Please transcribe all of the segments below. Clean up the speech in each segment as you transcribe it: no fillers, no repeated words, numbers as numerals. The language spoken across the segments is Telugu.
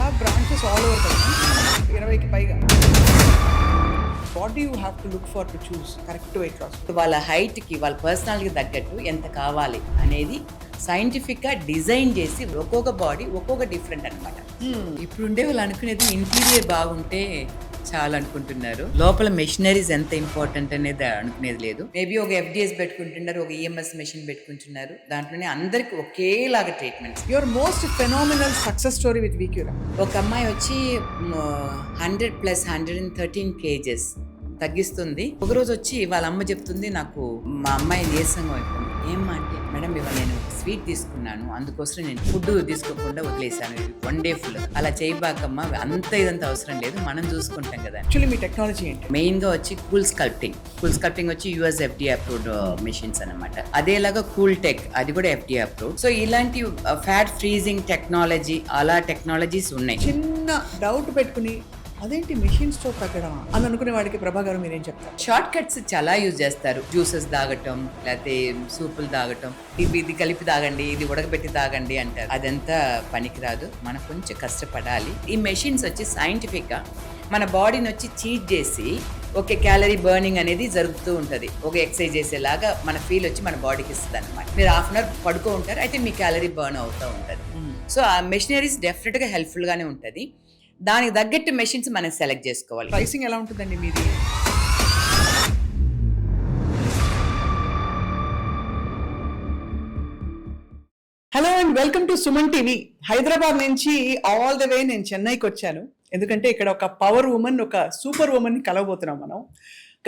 have branches all over the country. 20కి పైగా. What do you have to look for to choose correct weight loss? వాళ్ళ హైట్కి వాళ్ళ పర్సనాలిటీకి తగ్గట్టు ఎంత కావాలి అనేది సైంటిఫిక్గా డిజైన్ చేసి ఒక్కొక్క బాడీ ఒక్కొక్క డిఫరెంట్ అనమాట. ఇప్పుడు ఉండే వాళ్ళు అనుకునేది ఇంటీరియర్ బాగుంటే చాలా అనుకుంటున్నారు, లోపల మెషినరీస్ ఎంత ఇంపార్టెంట్ అనేది అనుకునేది లేదు. మేబీ ఒక FDS పెట్టుకుంటున్నారు, ఒక EMS మెషిన్ పెట్టుకుంటున్నారు, దాంట్లోనే అందరికి ఒకేలాగా treatments. Your most phenomenal success story with Vicura. ఒక అమ్మాయి వచ్చి 100+113 kgs తగ్గిస్తుంది. ఒకరోజు వచ్చి వాళ్ళ అమ్మ చెప్తుంది, నాకు మా అమ్మాయి నీరసంగా అయిపోయింది. ఏమ్మా అంటే, మేడం ఇవాళ నేను స్వీట్ తీసుకున్నాను, అందుకోసం నేను ఫుడ్ తీసుకోకుండా వదిలేసాను 1 day ఫుల్. అలా చేయబాకమ్మా, అంత ఇదంతా అవసరం లేదు, మనం చూసుకుంటాం కదా. యాక్చువల్లీ మీ టెక్నాలజీ ఏంటి? మెయిన్గా వచ్చి కూల్ స్కల్ప్టింగ్ వచ్చి US FDA అప్రూవ్డ్ మెషిన్స్ అనమాట. అదేలాగా కూల్ టెక్, అది కూడా FDA అప్రూవ్డ్. సో ఇలాంటి ఫ్యాట్ ఫ్రీజింగ్ టెక్నాలజీ, అలా టెక్నాలజీస్ ఉన్నాయి. చిన్న డౌట్ పెట్టుకుని అదేంటి మెషిన్స్ తో తగ్గడం అని అనుకునే వాడికి ప్రభా గారు మీరేం చెప్తారు? షార్ట్ కట్స్ చాలా యూజ్ చేస్తారు. జ్యూసెస్ తాగటం, లేకపోతే సూపులు తాగటం, ఇది కలిపి తాగండి, ఇది ఉడకబెట్టి తాగండి అంటారు. అదంతా పనికిరాదు, మనం కొంచెం కష్టపడాలి. ఈ మెషిన్స్ వచ్చి సైంటిఫిక్గా మన బాడీని వచ్చి చీట్ చేసి ఒక క్యాలరీ బర్నింగ్ అనేది జరుగుతూ ఉంటుంది. ఒక ఎక్సర్సైజ్ చేసేలాగా మన ఫీల్ వచ్చి మన బాడీకి ఇస్తుంది అనమాట. మీరు ½ an hour పడుకో ఉంటారు, అయితే మీ క్యాలరీ బర్న్ అవుతూ ఉంటుంది. సో ఆ మెషినరీస్ డెఫినెట్గా హెల్ప్ఫుల్గానే ఉంటుంది. దానికి తగ్గట్టు మెషిన్స్ మనం సెలెక్ట్ చేసుకోవాలి. ప్రైసింగ్ ఎలా ఉంటుందండి మీది? Hello and welcome to Suman TV. Hyderabad నుంచి ఆల్ ద వే నేను చెన్నైకి వచ్చాను, ఎందుకంటే ఇక్కడ ఒక పవర్ ఉమెన్, ఒక సూపర్ ఉమెన్ కలవబోతున్నాం మనం.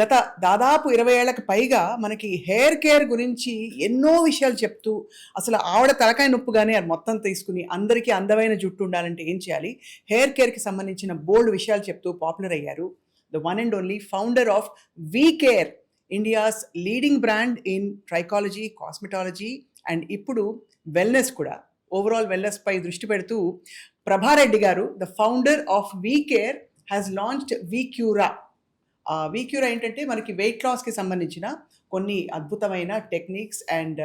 గత దాదాపు 20 ఏళ్లకు పైగా మనకి హెయిర్ కేర్ గురించి ఎన్నో విషయాలు చెప్తూ, అసలు ఆవిడ తలకాయ నొప్పుగానే అది మొత్తం తీసుకుని అందరికీ అందమైన జుట్టు ఉండాలంటే ఏం చేయాలి, హెయిర్ కేర్కి సంబంధించిన బోల్డ్ విషయాలు చెప్తూ పాపులర్ అయ్యారు. The one and only founder of VCare, India's leading brand in trichology, cosmetology and ఇప్పుడు వెల్నెస్ కూడా, ఓవరాల్ వెల్నెస్ పై దృష్టి పెడుతూ ప్రభారెడ్డి గారు, the founder of VCare, has launched VCura. VCura ఏంటంటే మనకి వెయిట్ లాస్కి సంబంధించిన కొన్ని అద్భుతమైన టెక్నిక్స్ అండ్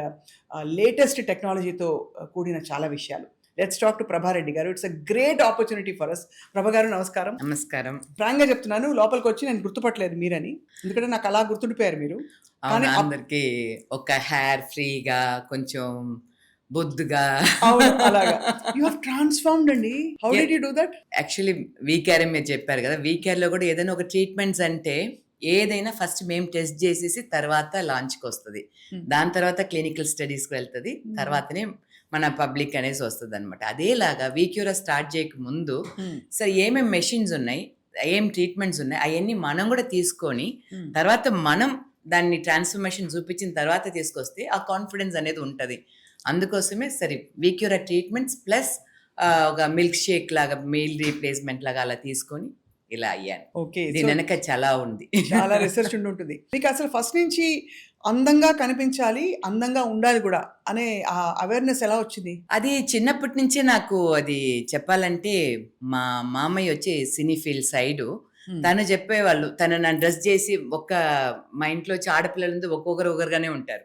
లేటెస్ట్ టెక్నాలజీతో కూడిన చాలా విషయాలు. లెట్స్ టాక్ టు ప్రభారెడ్డి గారు. It's a great opportunity for us. ప్రభా గారు నమస్కారం. నమస్కారం. ఫ్రాంక్గా చెప్తున్నాను, లోపలికి వచ్చి నేను గుర్తుపట్టలేదు మీరని, ఎందుకంటే నాకు అలా గుర్తుండిపోయారు మీరు. కానీ అందరికి ఒక హెయిర్ ఫ్రీగా, కొంచెం బొద్దుగా, అలాగా యు హావ్ ట్రాన్స్ఫార్మ్డ్ అండి. How did you do that? Actually WeCare మీరు చెప్పారు కదా, వీకేర్లో కూడా ఏదైనా ఒక ట్రీట్మెంట్స్ అంటే ఏదైనా ఫస్ట్ మేము టెస్ట్ చేసేసి తర్వాత లాంచ్కి వస్తుంది, దాని తర్వాత క్లినికల్ స్టడీస్కి వెళ్తుంది, తర్వాతనే మన పబ్లిక్ అనేసి వస్తుంది అనమాట. అదేలాగా వీక్యూరా స్టార్ట్ చేయక ముందు సరే ఏమేమి మెషిన్స్ ఉన్నాయి, ఏం ట్రీట్మెంట్స్ ఉన్నాయి, అవన్నీ మనం కూడా తీసుకొని తర్వాత మనం దాన్ని ట్రాన్స్ఫర్మేషన్ చూపించిన తర్వాత తీసుకొస్తే ఆ కాన్ఫిడెన్స్ అనేది ఉంటుంది. అందుకోసమే సరే వీక్యూరా ట్రీట్మెంట్స్ ప్లస్ ఒక మిల్క్ షేక్ లాగా, మీల్ రీప్లేస్మెంట్ లాగా అలా తీసుకొని ఇలా అయ్యాను. ఓకే, దీని వెనక చాలా ఉంది, చాలా రీసెర్చ్ ఉంటుంది. మీకు అసలు ఫస్ట్ నుంచి అందంగా కనిపించాలి, అందంగా ఉండాలి కూడా అనే ఆ అవేర్నెస్ ఎలా వచ్చింది? అది చిన్నప్పటి నుంచే నాకు, అది చెప్పాలంటే మా మామయ్య వచ్చి సినీ ఫీల్డ్ సైడు, తను చెప్పేవాళ్ళు, తను నన్ను డ్రెస్ చేసి మా ఇంట్లో వచ్చి ఆడపిల్లలు ఒక్కొక్కరుగానే ఉంటారు,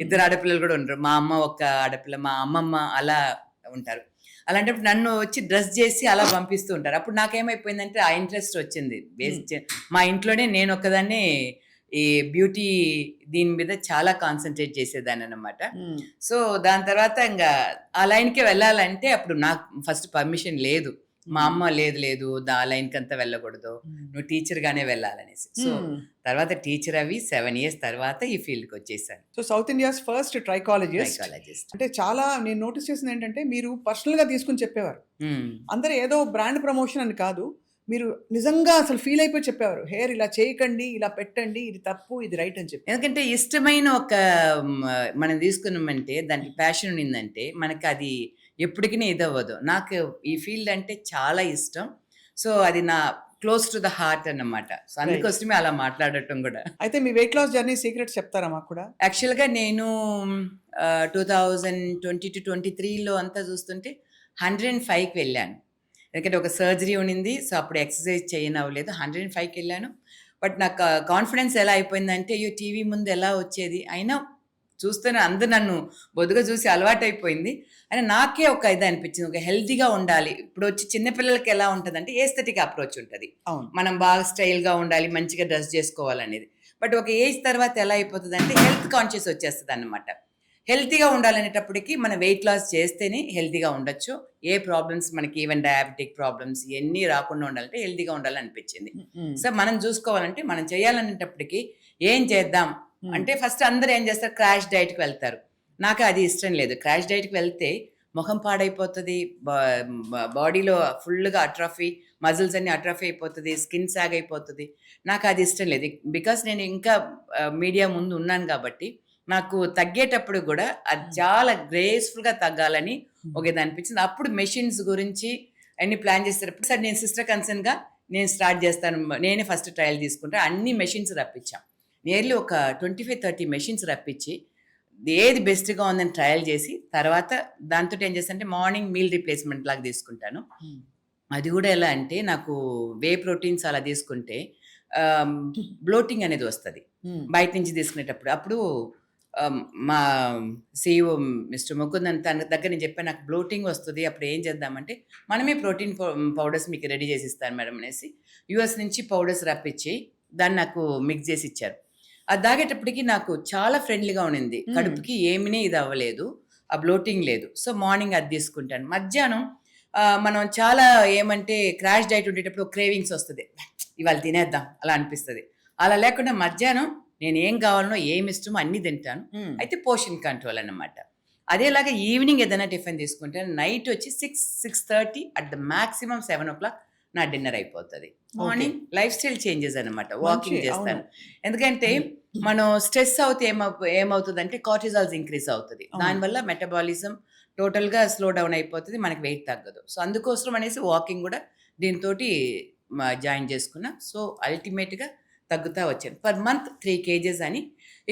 2 ఆడపిల్లలు కూడా ఉంటారు. మా అమ్మ ఒక ఆడపిల్ల, మా అమ్మమ్మ అలా ఉంటారు. అలాంటప్పుడు నన్ను వచ్చి డ్రెస్ చేసి అలా పంపిస్తూ ఉంటారు. అప్పుడు నాకేమైపోయిందంటే ఆ ఇంట్రెస్ట్ వచ్చింది. మా ఇంట్లోనే నేను ఒక్కదాన్ని ఈ బ్యూటీ దీని మీద చాలా కాన్సన్ట్రేట్ చేసేదాన్ని అనమాట. సో దాని తర్వాత ఇంకా ఆ లైన్కే వెళ్ళాలంటే అప్పుడు నాకు ఫస్ట్ పర్మిషన్ లేదు. మా అమ్మ లేదు ఆ లైన్కి అంతా వెళ్ళకూడదు, నువ్వు టీచర్గానే వెళ్ళాలనేసి. సో తర్వాత టీచర్ అవి 7 years తర్వాత ఈ ఫీల్డ్కి వచ్చేసాను. So south India's first trichologist. అంటే చాలా నేను నోటీస్ చేసింది ఏంటంటే మీరు పర్సనల్గా తీసుకుని చెప్పేవారు. అందరూ ఏదో బ్రాండ్ ప్రమోషన్ అని కాదు, మీరు నిజంగా అసలు ఫీల్ అయిపోయి చెప్పేవారు, హెయిర్ ఇలా చేయకండి, ఇలా పెట్టండి, ఇది తప్పు, ఇది రైట్ అని చెప్పి. ఎందుకంటే ఇష్టమైన ఒక మనం తీసుకున్నామంటే, దానికి ప్యాషన్ ఉండిందంటే మనకి అది ఎప్పటికీ ఇది అవ్వదు. నాకు ఈ ఫీల్డ్ అంటే చాలా ఇష్టం. సో అది నా క్లోజ్ టు ద హార్ట్ అన్నమాట. సో అందుకోసమే అలా మాట్లాడటం కూడా. అయితే మీ వెయిట్ లాస్ జర్నీ సీక్రెట్స్ చెప్తారా మాకు కూడా? యాక్చువల్గా నేను 2022-23లో అంతా చూస్తుంటే 105కి వెళ్ళాను. ఎందుకంటే ఒక సర్జరీ ఉన్నింది, సో అప్పుడు ఎక్సర్సైజ్ చేయనవ్వలేదు. 105కి వెళ్ళాను. బట్ నాకు కాన్ఫిడెన్స్ ఎలా అయిపోయిందంటే, అయ్యో టీవీ ముందు ఎలా వచ్చేది, అయినా చూస్తూనే అందరు నన్ను బొద్దుగా చూసి అలవాటైపోయింది. అని నాకే ఒక ఇది అనిపించింది, ఒక హెల్తీగా ఉండాలి. ఇప్పుడు వచ్చి చిన్నపిల్లలకి ఎలా ఉంటుందంటే ఏస్థెటిక్ అప్రోచ్ ఉంటుంది, అవును. మనం బాగా స్టైల్గా ఉండాలి, మంచిగా డ్రెస్ చేసుకోవాలనేది. బట్ ఒక ఏజ్ తర్వాత ఎలా అయిపోతుంది అంటే హెల్త్ కాన్షియస్ వచ్చేస్తుంది అన్నమాట. హెల్తీగా ఉండాలనేటప్పటికి మనం వెయిట్ లాస్ చేస్తేనే హెల్తీగా ఉండొచ్చు. ఏ ప్రాబ్లమ్స్ మనకి ఈవెన్ డయాబెటిక్ ప్రాబ్లమ్స్ ఇవన్నీ రాకుండా ఉండాలంటే హెల్తీగా ఉండాలనిపించింది. సో మనం చూసుకోవాలంటే మనం చేయాలనేటప్పటికి ఏం చేద్దాం అంటే ఫస్ట్ అందరూ ఏం చేస్తారు, క్రాష్ డైట్కి వెళ్తారు. నాకు అది ఇష్టం లేదు. క్రాష్ డైట్కి వెళ్తే ముఖం పాడైపోతుంది, బాడీలో ఫుల్గా అట్రాఫీ, మజిల్స్ అన్ని అట్రాఫీ అయిపోతుంది, స్కిన్ సాగ్ అయిపోతుంది. నాకు అది ఇష్టం లేదు. బికాస్ నేను ఇంకా మీడియా ముందు ఉన్నాను కాబట్టి నాకు తగ్గేటప్పుడు కూడా అది చాలా గ్రేస్ఫుల్గా తగ్గాలని ఒక ఇది అనిపించింది. అప్పుడు మెషిన్స్ గురించి అన్ని ప్లాన్ చేసేటప్పుడు సార్ నేను సిస్టర్ కన్సర్న్గా నేను స్టార్ట్ చేస్తాను, నేనే ఫస్ట్ ట్రయల్ తీసుకుంటా. అన్ని మెషిన్స్ రప్పించాం, నియర్లీ ఒక 25-30 మెషిన్స్ రప్పించి ఏది బెస్ట్గా ఉందని ట్రయల్ చేసి తర్వాత దాంతో ఏం చేస్తానంటే మార్నింగ్ మీల్ రీప్లేస్మెంట్ లాగా తీసుకుంటాను. అది కూడా ఎలా అంటే నాకు వే ప్రోటీన్స్ అలా తీసుకుంటే బ్లోటింగ్ అనేది వస్తుంది బయట నుంచి తీసుకునేటప్పుడు. అప్పుడు మా CEO మిస్టర్ ముకుందన్ తన దగ్గర నేను చెప్పాను, నాకు బ్లోటింగ్ వస్తుంది, అప్పుడు ఏం చేద్దామంటే మనమే ప్రోటీన్ పౌడర్స్ మీకు రెడీ చేసి ఇస్తాను మేడం అనేసి US నుంచి పౌడర్స్ రప్పించి దాన్ని నాకు మిక్స్ చేసి ఇచ్చారు. అది తాగేటప్పటికి నాకు చాలా ఫ్రెండ్లీగా ఉండింది, కడుపుకి ఏమీ ఇది అవ్వలేదు, ఆ బ్లోటింగ్ లేదు. సో మార్నింగ్ అది తీసుకుంటాను. మధ్యాహ్నం మనం చాలా ఏమంటే క్రాష్ డైట్ ఉండేటప్పుడు క్రేవింగ్స్ వస్తుంది, ఇవాళ తినేద్దాం అలా అనిపిస్తుంది. అలా లేకుండా మధ్యాహ్నం నేను ఏం కావాలనో ఏమి ఇష్టమో అన్నీ తింటాను. అయితే పోషన్ కంట్రోల్ అన్నమాట. అదేలాగా ఈవినింగ్ ఏదైనా టిఫిన్ తీసుకుంటాను. నైట్ వచ్చి 6-6:30 అట్ ద మ్యాక్సిమం 7 o'clock నా డిన్నర్ అయిపోతుంది. మార్నింగ్ లైఫ్ స్టైల్ చేంజెస్ అనమాట, వాకింగ్ చేస్తాను. ఎందుకంటే మనం స్ట్రెస్ అవుతే ఏమవుతుంది అంటే కార్టిజాల్స్ ఇంక్రీజ్ అవుతుంది, దానివల్ల మెటబాలిజం టోటల్గా స్లో డౌన్ అయిపోతుంది, మనకి వెయిట్ తగ్గదు. సో అందుకోసం అనేసి వాకింగ్ కూడా దీంతో జాయిన్ చేసుకున్నా. సో అల్టిమేట్గా తగ్గుతా వచ్చాను. పర్ మంత్ 3 kgs అని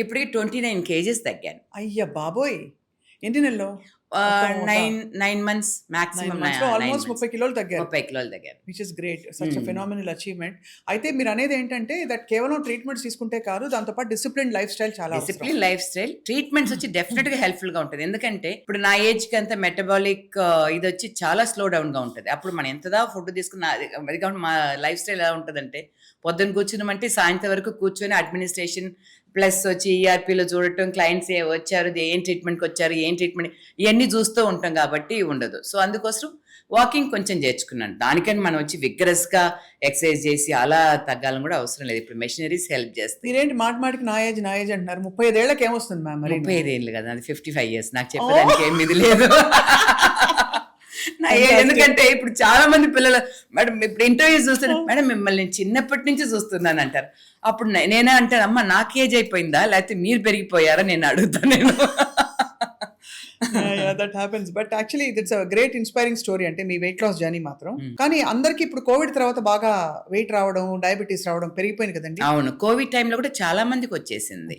ఇప్పటికి 29 kgs తగ్గాను. అయ్యా బాబోయ్, ఎన్ని నెలలో? 9 months మాక్సిమం. ఆల్మోస్ట్ 30 కిలోలు తగ్గారు. 30 కిలోలు తగ్గాను. Which is great, such phenomenal achievement. అయితే మీరు అనేది ఏంటంటే దట్ కేవలం ట్రీట్మెంట్స్ తీసుకుంటే కాదు, దాంతోపాటు డిసిప్లిన్ లైఫ్ స్టైల్ చాలా అవసరం. డిసిప్లిన్ లైఫ్ స్టైల్ ట్రీట్మెంట్స్ వచ్చి డెఫినెట్ గా హెల్ప్ఫుల్ గా ఉంటుంది. ఎందుకంటే ఇప్పుడు నా ఏజ్ కి అంతా మెటబాలిక్ ఇది వచ్చి చాలా స్లో డౌన్ గా ఉంటుంది. అప్పుడు మనం ఎంతదా ఫుడ్ తీసుకున్నా అది కాబట్టి మా లైఫ్ స్టైల్ ఎలా ఉంటుందంటే పొద్దున్న కూర్చున్నామంటే సాయంత్రం వరకు కూర్చొని అడ్మినిస్ట్రేషన్ ప్లస్ వచ్చి ERPలో చూడటం, క్లయింట్స్ వచ్చారు, ఏం ట్రీట్మెంట్కి వచ్చారు, ఏం ట్రీట్మెంట్, ఇవన్నీ చూస్తూ ఉంటాం కాబట్టి ఉండదు. సో అందుకోసం వాకింగ్ కొంచెం చేర్చుకున్నాను. దానికని మనం వచ్చి విగ్రస్గా ఎక్సర్సైజ్ చేసి అలా తగ్గాలని కూడా అవసరం లేదు. ఇప్పుడు మెషినరీస్ హెల్ప్ చేస్తాయి. మీరేంటి మాటికి నా ఏజ్ అంటున్నారు? 35 ఏళ్ళకి ఏమొస్తుంది మ్యామ్? 35 ఏళ్ళు కదా, అది 55 years. నాకు చెప్పడానికి ఏమి ఇది లేదు నా ఏజ్. ఎందుకంటే ఇప్పుడు చాలా మంది పిల్లలు మేడం ఇప్పుడు ఇంటర్వ్యూస్ చూస్తారు, మేడం మిమ్మల్ని నేను చిన్నప్పటి నుంచి చూస్తున్నాను అంటారు. అప్పుడు నేనే అంటాను, అమ్మ నాకు ఏజ్ అయిపోయిందా లేకపోతే మీరు పెరిగిపోయారా నేను అడుగుతాను. నేను that happens. But actually it's a great inspiring story. అంటే మీ వెయిట్ లాస్ జర్నీ మాత్రం. కానీ అందరికి ఇప్పుడు కోవిడ్ తర్వాత బాగా వెయిట్ రావడం, డయాబెటీస్ రావడం పెరిగిపోయింది కదండి. అవును, కోవిడ్ టైంలో కూడా చాలా మందికి వచ్చేసింది.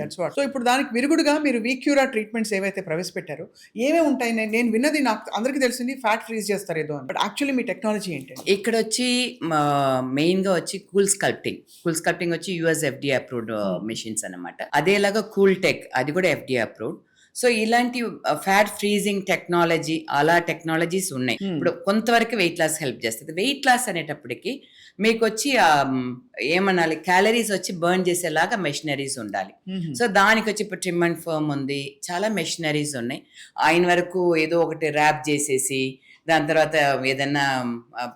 That's what. సో ఇప్పుడు దానికి విరుగుడుగా మీరు వీక్యూరా ట్రీట్మెంట్స్ ఏవైతే ప్రవేశపెట్టారో ఏమేమి ఉంటాయి? నేను విన్నది, నాకు అందరికీ తెలిసింది ఫ్యాట్ ఫ్రీజ్ చేస్తారు ఏదో అని. బట్ యాక్చువల్లీ మీ టెక్నాలజీ ఏంటి? ఇక్కడ వచ్చి మెయిన్ గా వచ్చి కూల్ స్కల్ప్టింగ్ వచ్చి US FDA అప్రూవ్డ్ మెషిన్స్ అన్నమాట. అదేలాగా కూల్ టెక్, అది కూడా FDA అప్రూవ్డ్. సో ఇలాంటి ఫ్యాట్ ఫ్రీజింగ్ టెక్నాలజీ, అలా టెక్నాలజీస్ ఉన్నాయి. ఇప్పుడు కొంతవరకు వెయిట్ లాస్ హెల్ప్ చేస్తుంది. వెయిట్ లాస్ అనేటప్పటికి మీకు వచ్చి ఏమనాలి, క్యాలరీస్ వచ్చి బర్న్ చేసేలాగా మెషినరీస్ ఉండాలి. సో దానికి వచ్చి ఇప్పుడు ట్రిమ్ అండ్ ఫర్మ్ ఉంది, చాలా మెషినరీస్ ఉన్నాయి. ఆయన వరకు ఏదో ఒకటి ర్యాప్ చేసేసి దాని తర్వాత ఏదన్నా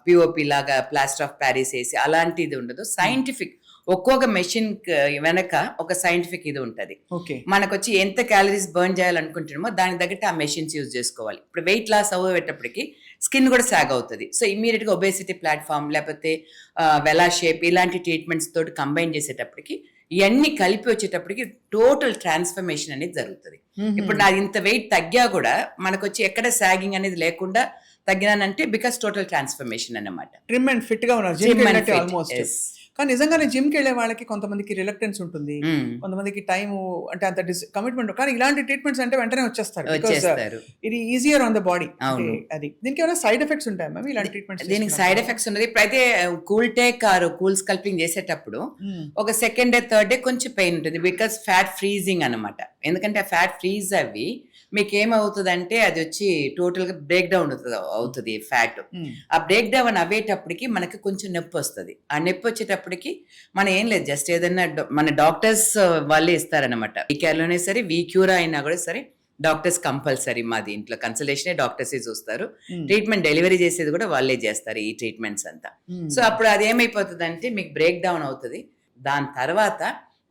POP లాగా ప్లాస్టర్ ఆఫ్ ప్యారిస్ వేసి అలాంటిది ఉండదు. సైంటిఫిక్, ఒక్కొక్క మెషిన్ వెనక ఒక సైంటిఫిక్ ఇది ఉంటుంది. మనకు వచ్చి ఎంత క్యాలరీస్ బర్న్ చేయాలనుకుంటున్నామో దానికి తగ్గట్టు ఆ మెషిన్స్ యూజ్ చేసుకోవాలి. ఇప్పుడు వెయిట్ లాస్ అవ్వేటప్పటికి స్కిన్ కూడా సాగ్ అవుతుంది. సో ఇమీడియట్గా ఒబేసిటీ ప్లాట్ఫామ్ లేకపోతే వెలా షేప్ ఇలాంటి ట్రీట్మెంట్స్ తోటి కంబైన్ చేసేటప్పటికి ఇవన్నీ కలిపి వచ్చేటప్పటికి టోటల్ ట్రాన్స్ఫర్మేషన్ అనేది జరుగుతుంది. ఇప్పుడు నాది ఇంత వెయిట్ తగ్గా కూడా మనకు వచ్చి ఎక్కడ సాగింగ్ అనేది లేకుండా తగ్గినానంటే బికాస్ టోటల్ ట్రాన్స్ఫర్మేషన్ అన్నమాట. ట్రిమ్ అండ్ ఫిట్ గా ఉన్నారు. కానీ నిజంగానే జిమ్కి వెళ్ళే వాళ్ళకి కొంతమందికి రిలక్టెన్స్ ఉంటుంది, ఉమ్, కొంతమందికి టైం అంటే అంత కమిట్మెంట్. కానీ ఇలాంటి ట్రీట్మెంట్స్ అంటే వెంటనే వచ్చేస్తారు, బికాస్ వచ్చేస్తారు. ఇది ఈజియర్ ఆన్ ద బాడీ. అవును. అది దీనికి ఏమైనా సైడ్ ఎఫెక్ట్స్ ఉంటాయి మ్యామ్ ఇలాంటి ట్రీట్మెంట్స్? దీనికి సైడ్ ఎఫెక్ట్స్ ఉన్నది. ఇప్పుడైతే cool tech or cool sculpting చేసేటప్పుడు ఒక సెకండ్ డే థర్డ్ డే కొంచెం పెయిన్ ఉంటుంది, బికాస్ ఫ్యాట్ ఫ్రీజింగ్ అనమాట. ఎందుకంటే ఆ ఫ్యాట్ ఫ్రీజ్ అవి మీకు ఏమవుతుంది అంటే అది వచ్చి టోటల్ గా బ్రేక్ డౌన్ అవుతుంది ఫ్యాట్. ఆ బ్రేక్ డౌన్ అవ్వేటప్పటికి మనకి కొంచెం నొప్పి వస్తుంది. ఆ నొప్పి వచ్చేటప్పటికి మనం ఏం లేదు, జస్ట్ ఏదైనా మన డాక్టర్స్ వాళ్ళే ఇస్తారనమాట. వీకేర్లోనే సరే వీక్యూరా అయినా కూడా సరే డాక్టర్స్ కంపల్సరీ. మా దీంట్లో కన్సల్టేషన్ డాక్టర్స్ చూస్తారు, ట్రీట్మెంట్ డెలివరీ చేసేది కూడా వాళ్ళే చేస్తారు ఈ ట్రీట్మెంట్స్ అంతా. సో అప్పుడు అది ఏమైపోతుంది అంటే మీకు బ్రేక్ డౌన్ అవుతుంది. దాని తర్వాత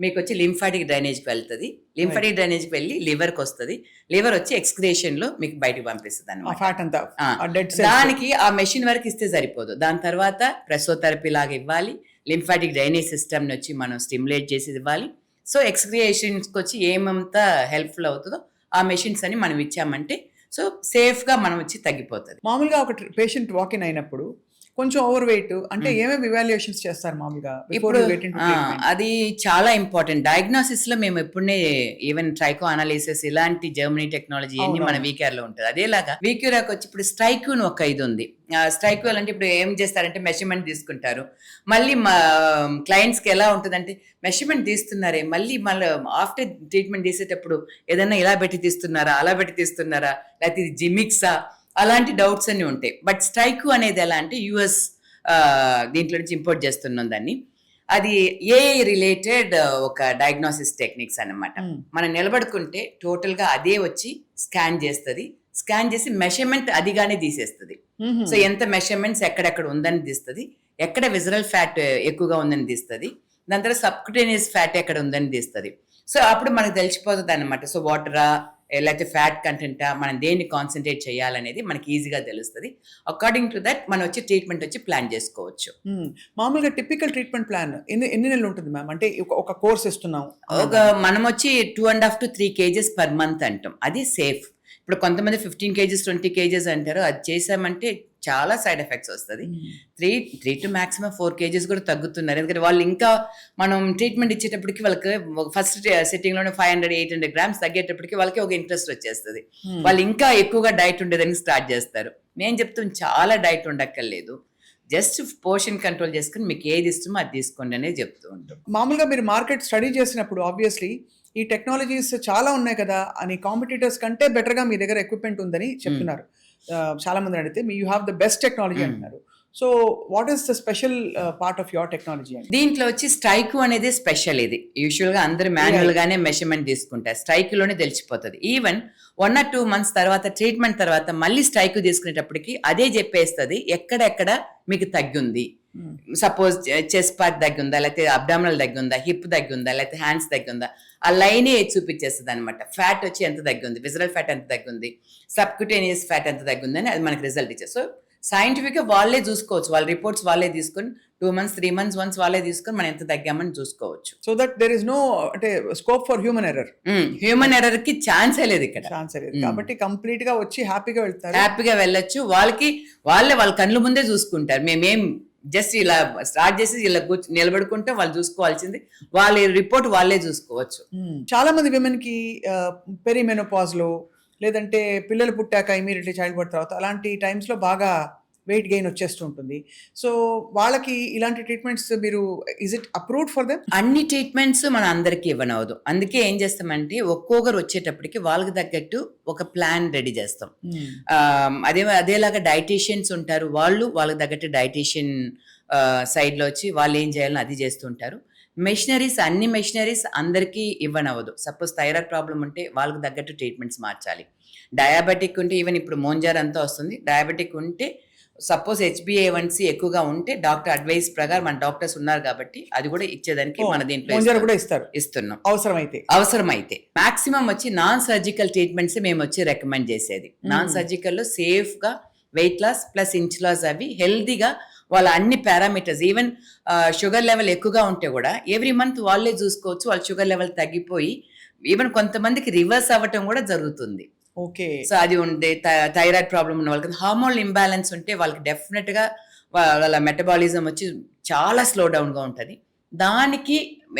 మీకు వచ్చి లింఫాటిక్ డ్రైనేజ్కి వెళ్తుంది. లింఫాటిక్ డ్రైనేజ్కి వెళ్ళి లివర్కి వస్తుంది. లివర్ వచ్చి ఎక్స్క్రియేషన్ లో మీకు బయటకు పంపిస్తుంది అనమాట. దానికి ఆ మెషిన్ వరకు ఇస్తే సరిపోదు. దాని తర్వాత ప్రెసోథెరపీ లాగా ఇవ్వాలి. లింఫాటిక్ డ్రైనేజ్ సిస్టమ్ వచ్చి మనం స్టిమ్యులేట్ చేసి ఇవ్వాలి. సో ఎక్స్క్రియేషన్స్కి వచ్చి ఏమంతా హెల్ప్ఫుల్ అవుతుందో ఆ మెషిన్స్ అని మనం ఇచ్చామంటే సో సేఫ్ గా మనం వచ్చి తగ్గిపోతుంది. మామూలుగా ఒక పేషెంట్ వాకిన్ అయినప్పుడు కొంచెం ఓవర్ వెయిట్ అంటే ఏమేమి ఇవాల్యుయేషన్స్ చేస్తారు మామూలుగా? ఇప్పుడు అది చాలా ఇంపార్టెంట్. డయాగ్నోసిస్ లో మేము ఎప్పుడే ఈవెన్ ట్రైకో అనాలిసిస్ ఇలాంటి జర్మనీ టెక్నాలజీ అన్ని మన వీకేఆర్ లో ఉంటుంది. అదేలాగా వీక్యూరాకి వచ్చి ఇప్పుడు స్ట్రైక్యూన్ ఒక ఇది ఉంది. స్ట్రైక్యూ అంటే ఇప్పుడు ఏం చేస్తారంటే మెషర్మెంట్ తీసుకుంటారు. మళ్ళీ మా క్లయింట్స్ కి ఎలా ఉంటుందంటే మెషర్మెంట్ తీస్తున్నారే, మళ్ళీ ఆఫ్టర్ ట్రీట్మెంట్ తీసేటప్పుడు ఏదైనా ఇలా పెట్టి తీస్తున్నారా, అలా పెట్టి తీస్తున్నారా, లేకపోతే ఇది జిమిక్సా, అలాంటి డౌట్స్ అన్ని ఉంటాయి. బట్ స్ట్రైక్యూ అనేది ఎలా అంటే యుఎస్ దీంట్లో నుంచి ఇంపోర్ట్ చేస్తున్నాం దాన్ని. అది ఏఐ రిలేటెడ్ ఒక డయాగ్నోసిస్ టెక్నిక్స్ అన్నమాట. మనం నిలబడుకుంటే టోటల్ గా అదే వచ్చి స్కాన్ చేస్తుంది. స్కాన్ చేసి మెషర్మెంట్ అదిగానే తీసేస్తుంది. సో ఎంత మెషర్మెంట్స్ ఎక్కడెక్కడ ఉందని తీస్తుంది, ఎక్కడ విజరల్ ఫ్యాట్ ఎక్కువగా ఉందని తీస్తుంది, దాని తర్వాత సబ్క్యూటేనియస్ ఫ్యాట్ ఎక్కడ ఉందని తీస్తుంది. సో అప్పుడు మనకు తెలిసిపోతుంది అనమాట. సో వాటరా లేకపోతే ఫ్యాట్ కంటెంటా, మనం దేన్ని కాన్సన్ట్రేట్ చేయాలనేది మనకి ఈజీగా తెలుస్తుంది. అకార్డింగ్ టు దట్ మనం వచ్చి ట్రీట్మెంట్ వచ్చి ప్లాన్ చేసుకోవచ్చు. మామూలుగా టిపికల్ ట్రీట్మెంట్ ప్లాన్ ఎన్ని నెలలు ఉంటుంది మ్యామ్? అంటే ఒక కోర్స్ ఇస్తున్నాం, మనం వచ్చి 2.5 to 3 kgs పర్ మంత్ అంటాం. అది సేఫ్. ఇప్పుడు కొంతమంది 15 kgs 20 kgs అంటారు. అది చేసామంటే చాలా సైడ్ ఎఫెక్ట్స్ వస్తుంది. 3 to maximum 4 kgs కూడా తగ్గుతున్నారు. ఎందుకంటే వాళ్ళు ఇంకా మనం ట్రీట్మెంట్ ఇచ్చేటప్పటికి వాళ్ళకి ఫస్ట్ సిట్టింగ్ లోనే 500-800 grams తగ్గేటప్పటికి వాళ్ళకి ఒక ఇంట్రెస్ట్ వచ్చేస్తుంది. వాళ్ళు ఇంకా ఎక్కువగా డైట్ ఉండేదని స్టార్ట్ చేస్తారు. నేను చెప్తాను చాలా డైట్ ఉండక్కర్లేదు, జస్ట్ పోర్షన్ కంట్రోల్ చేసుకుని మీకు ఏది ఇష్టమో అది తీసుకోండి అనేది చెప్తూ ఉంటాం. మామూలుగా మీరు మార్కెట్ స్టడీ చేసినప్పుడు ఆబ్వియస్లీ ఈ టెక్నాలజీస్ చాలా ఉన్నాయి కదా అని, కాంపిటీటర్స్ కంటే బెటర్గా మీ దగ్గర ఎక్విప్మెంట్ ఉందని చెప్తున్నారు. చాలా మంది అడిగితే you have the best technology అంటున్నారు. So what is the special part of your technology? దీంట్లో వచ్చి స్ట్రైక్యూ అనేది స్పెషల్. ఇది యూజువల్ గా అందరూ మాన్యువల్ గానే మెషర్మెంట్ తీసుకుంటారు. స్ట్రైక్యూలోనే తెలిసిపోతుంది. ఈవెన్ 1 or 2 months తర్వాత ట్రీట్మెంట్ తర్వాత మళ్ళీ స్ట్రైక్యూ తీసుకునేటప్పటికి అదే చెప్పేస్తుంది ఎక్కడెక్కడ మీకు తగ్గింది. సపోజ్ చెస్ట్ పార్ట్ తగ్గిందా, లేకపోతే అబ్డామినల్ తగ్గిందా, హిప్ తగ్గిందా, లేకపోతే హ్యాండ్స్ తగ్గిందా, ఆ లైనే చూపించేస్తుంది అనమాట. ఫ్యాట్ వచ్చి ఎంత తగ్గింది, విజరల్ ఫ్యాట్ ఎంత తగ్గింది, సబ్క్యూటేనియస్ ఫ్యాట్ ఎంత తగ్గింది అని అది మనకి రిజల్ట్ ఇచ్చేది. సో సైంటిఫిక్ గా వాళ్ళే చూసుకోవచ్చు. వాళ్ళ రిపోర్ట్స్ వాళ్ళే తీసుకొని 2 months 3 months వన్స్ వాళ్ళే తీసుకొని మనం ఎంత తగ్గామని చూసుకోవచ్చు. So that there is no అంటే scope for human error. Human error కి ఛాన్సే లేదు ఇక్కడ. కాబట్టి కంప్లీట్ గా వచ్చి హ్యాపీగా వెళ్తారు, హ్యాపీగా వెళ్ళొచ్చు. వాళ్ళ కళ్ళు ముందే చూసుకుంటారు. మేమేం జస్ట్ ఇలా స్టార్ట్ చేసి ఇలా నిలబడుకుంటే వాళ్ళు చూసుకోవాల్సింది, వాళ్ళ రిపోర్ట్ వాళ్ళే చూసుకోవచ్చు. చాలా మంది విమెన్ కి పెరిమెనోపాజ్ లో లేదంటే పిల్లలు పుట్టాక ఇమీడియట్లీ చైల్డ్ బర్త్ తర్వాత అలాంటి టైమ్స్ లో బాగా వెయిట్ గెయిన్ వచ్చేస్తూ ఉంటుంది. సో వాళ్ళకి ఇలాంటి ట్రీట్మెంట్స్ మీరు is it approved for them? అన్ని ట్రీట్మెంట్స్ మనం అందరికీ ఇవ్వనవదు. అందుకే ఏం చేస్తామంటే ఒక్కొక్కరు వచ్చేటప్పటికి వాళ్ళకి తగ్గట్టు ఒక ప్లాన్ రెడీ చేస్తాం. అదేలాగా డైటీషియన్స్ ఉంటారు, వాళ్ళకి తగ్గట్టు డైటీషియన్ సైడ్లో వచ్చి వాళ్ళు ఏం చేయాలని అది చేస్తుంటారు. అన్ని మెషినరీస్ అందరికీ ఇవ్వనవదు. సపోజ్ థైరాయిడ్ ప్రాబ్లం ఉంటే వాళ్ళకి తగ్గట్టు ట్రీట్మెంట్స్ మార్చాలి. డయాబెటిక్ ఉంటే ఈవెన్ ఇప్పుడు మోంజార్ అంతా వస్తుంది. డయాబెటిక్ ఉంటే సపోజ్ HbA1c ఎక్కువగా ఉంటే డాక్టర్ అడ్వైస్ ప్రకారం మన డాక్టర్స్ ఉన్నారు కాబట్టి అది కూడా ఇచ్చేదానికి మన దీంట్లో ఇస్తున్నాం అవసరమైతే. మాక్సిమం వచ్చి నాన్ సర్జికల్ ట్రీట్మెంట్స్ మేము వచ్చి రికమెండ్ చేసేది. నాన్ సర్జికల్ లో సేఫ్ గా weight loss plus inch loss అవి హెల్దీగా వాళ్ళ అన్ని పారామీటర్స్, ఈవెన్ షుగర్ లెవెల్ ఎక్కువగా ఉంటే కూడా ఎవ్రీ మంత్ వాళ్ళే చూసుకోవచ్చు. వాళ్ళ షుగర్ లెవెల్ తగ్గిపోయి ఈవెన్ కొంతమందికి రివర్స్ అవ్వటం కూడా జరుగుతుంది. ఓకే. సో అది ఉండే థైరాయిడ్ ప్రాబ్లం ఉన్న వాళ్ళకి హార్మోన్ ఇంబ్యాలెన్స్ ఉంటే వాళ్ళకి డెఫినెట్ గా వాళ్ళ మెటబాలిజం వచ్చి చాలా స్లో డౌన్ గా ఉంటది. దానికి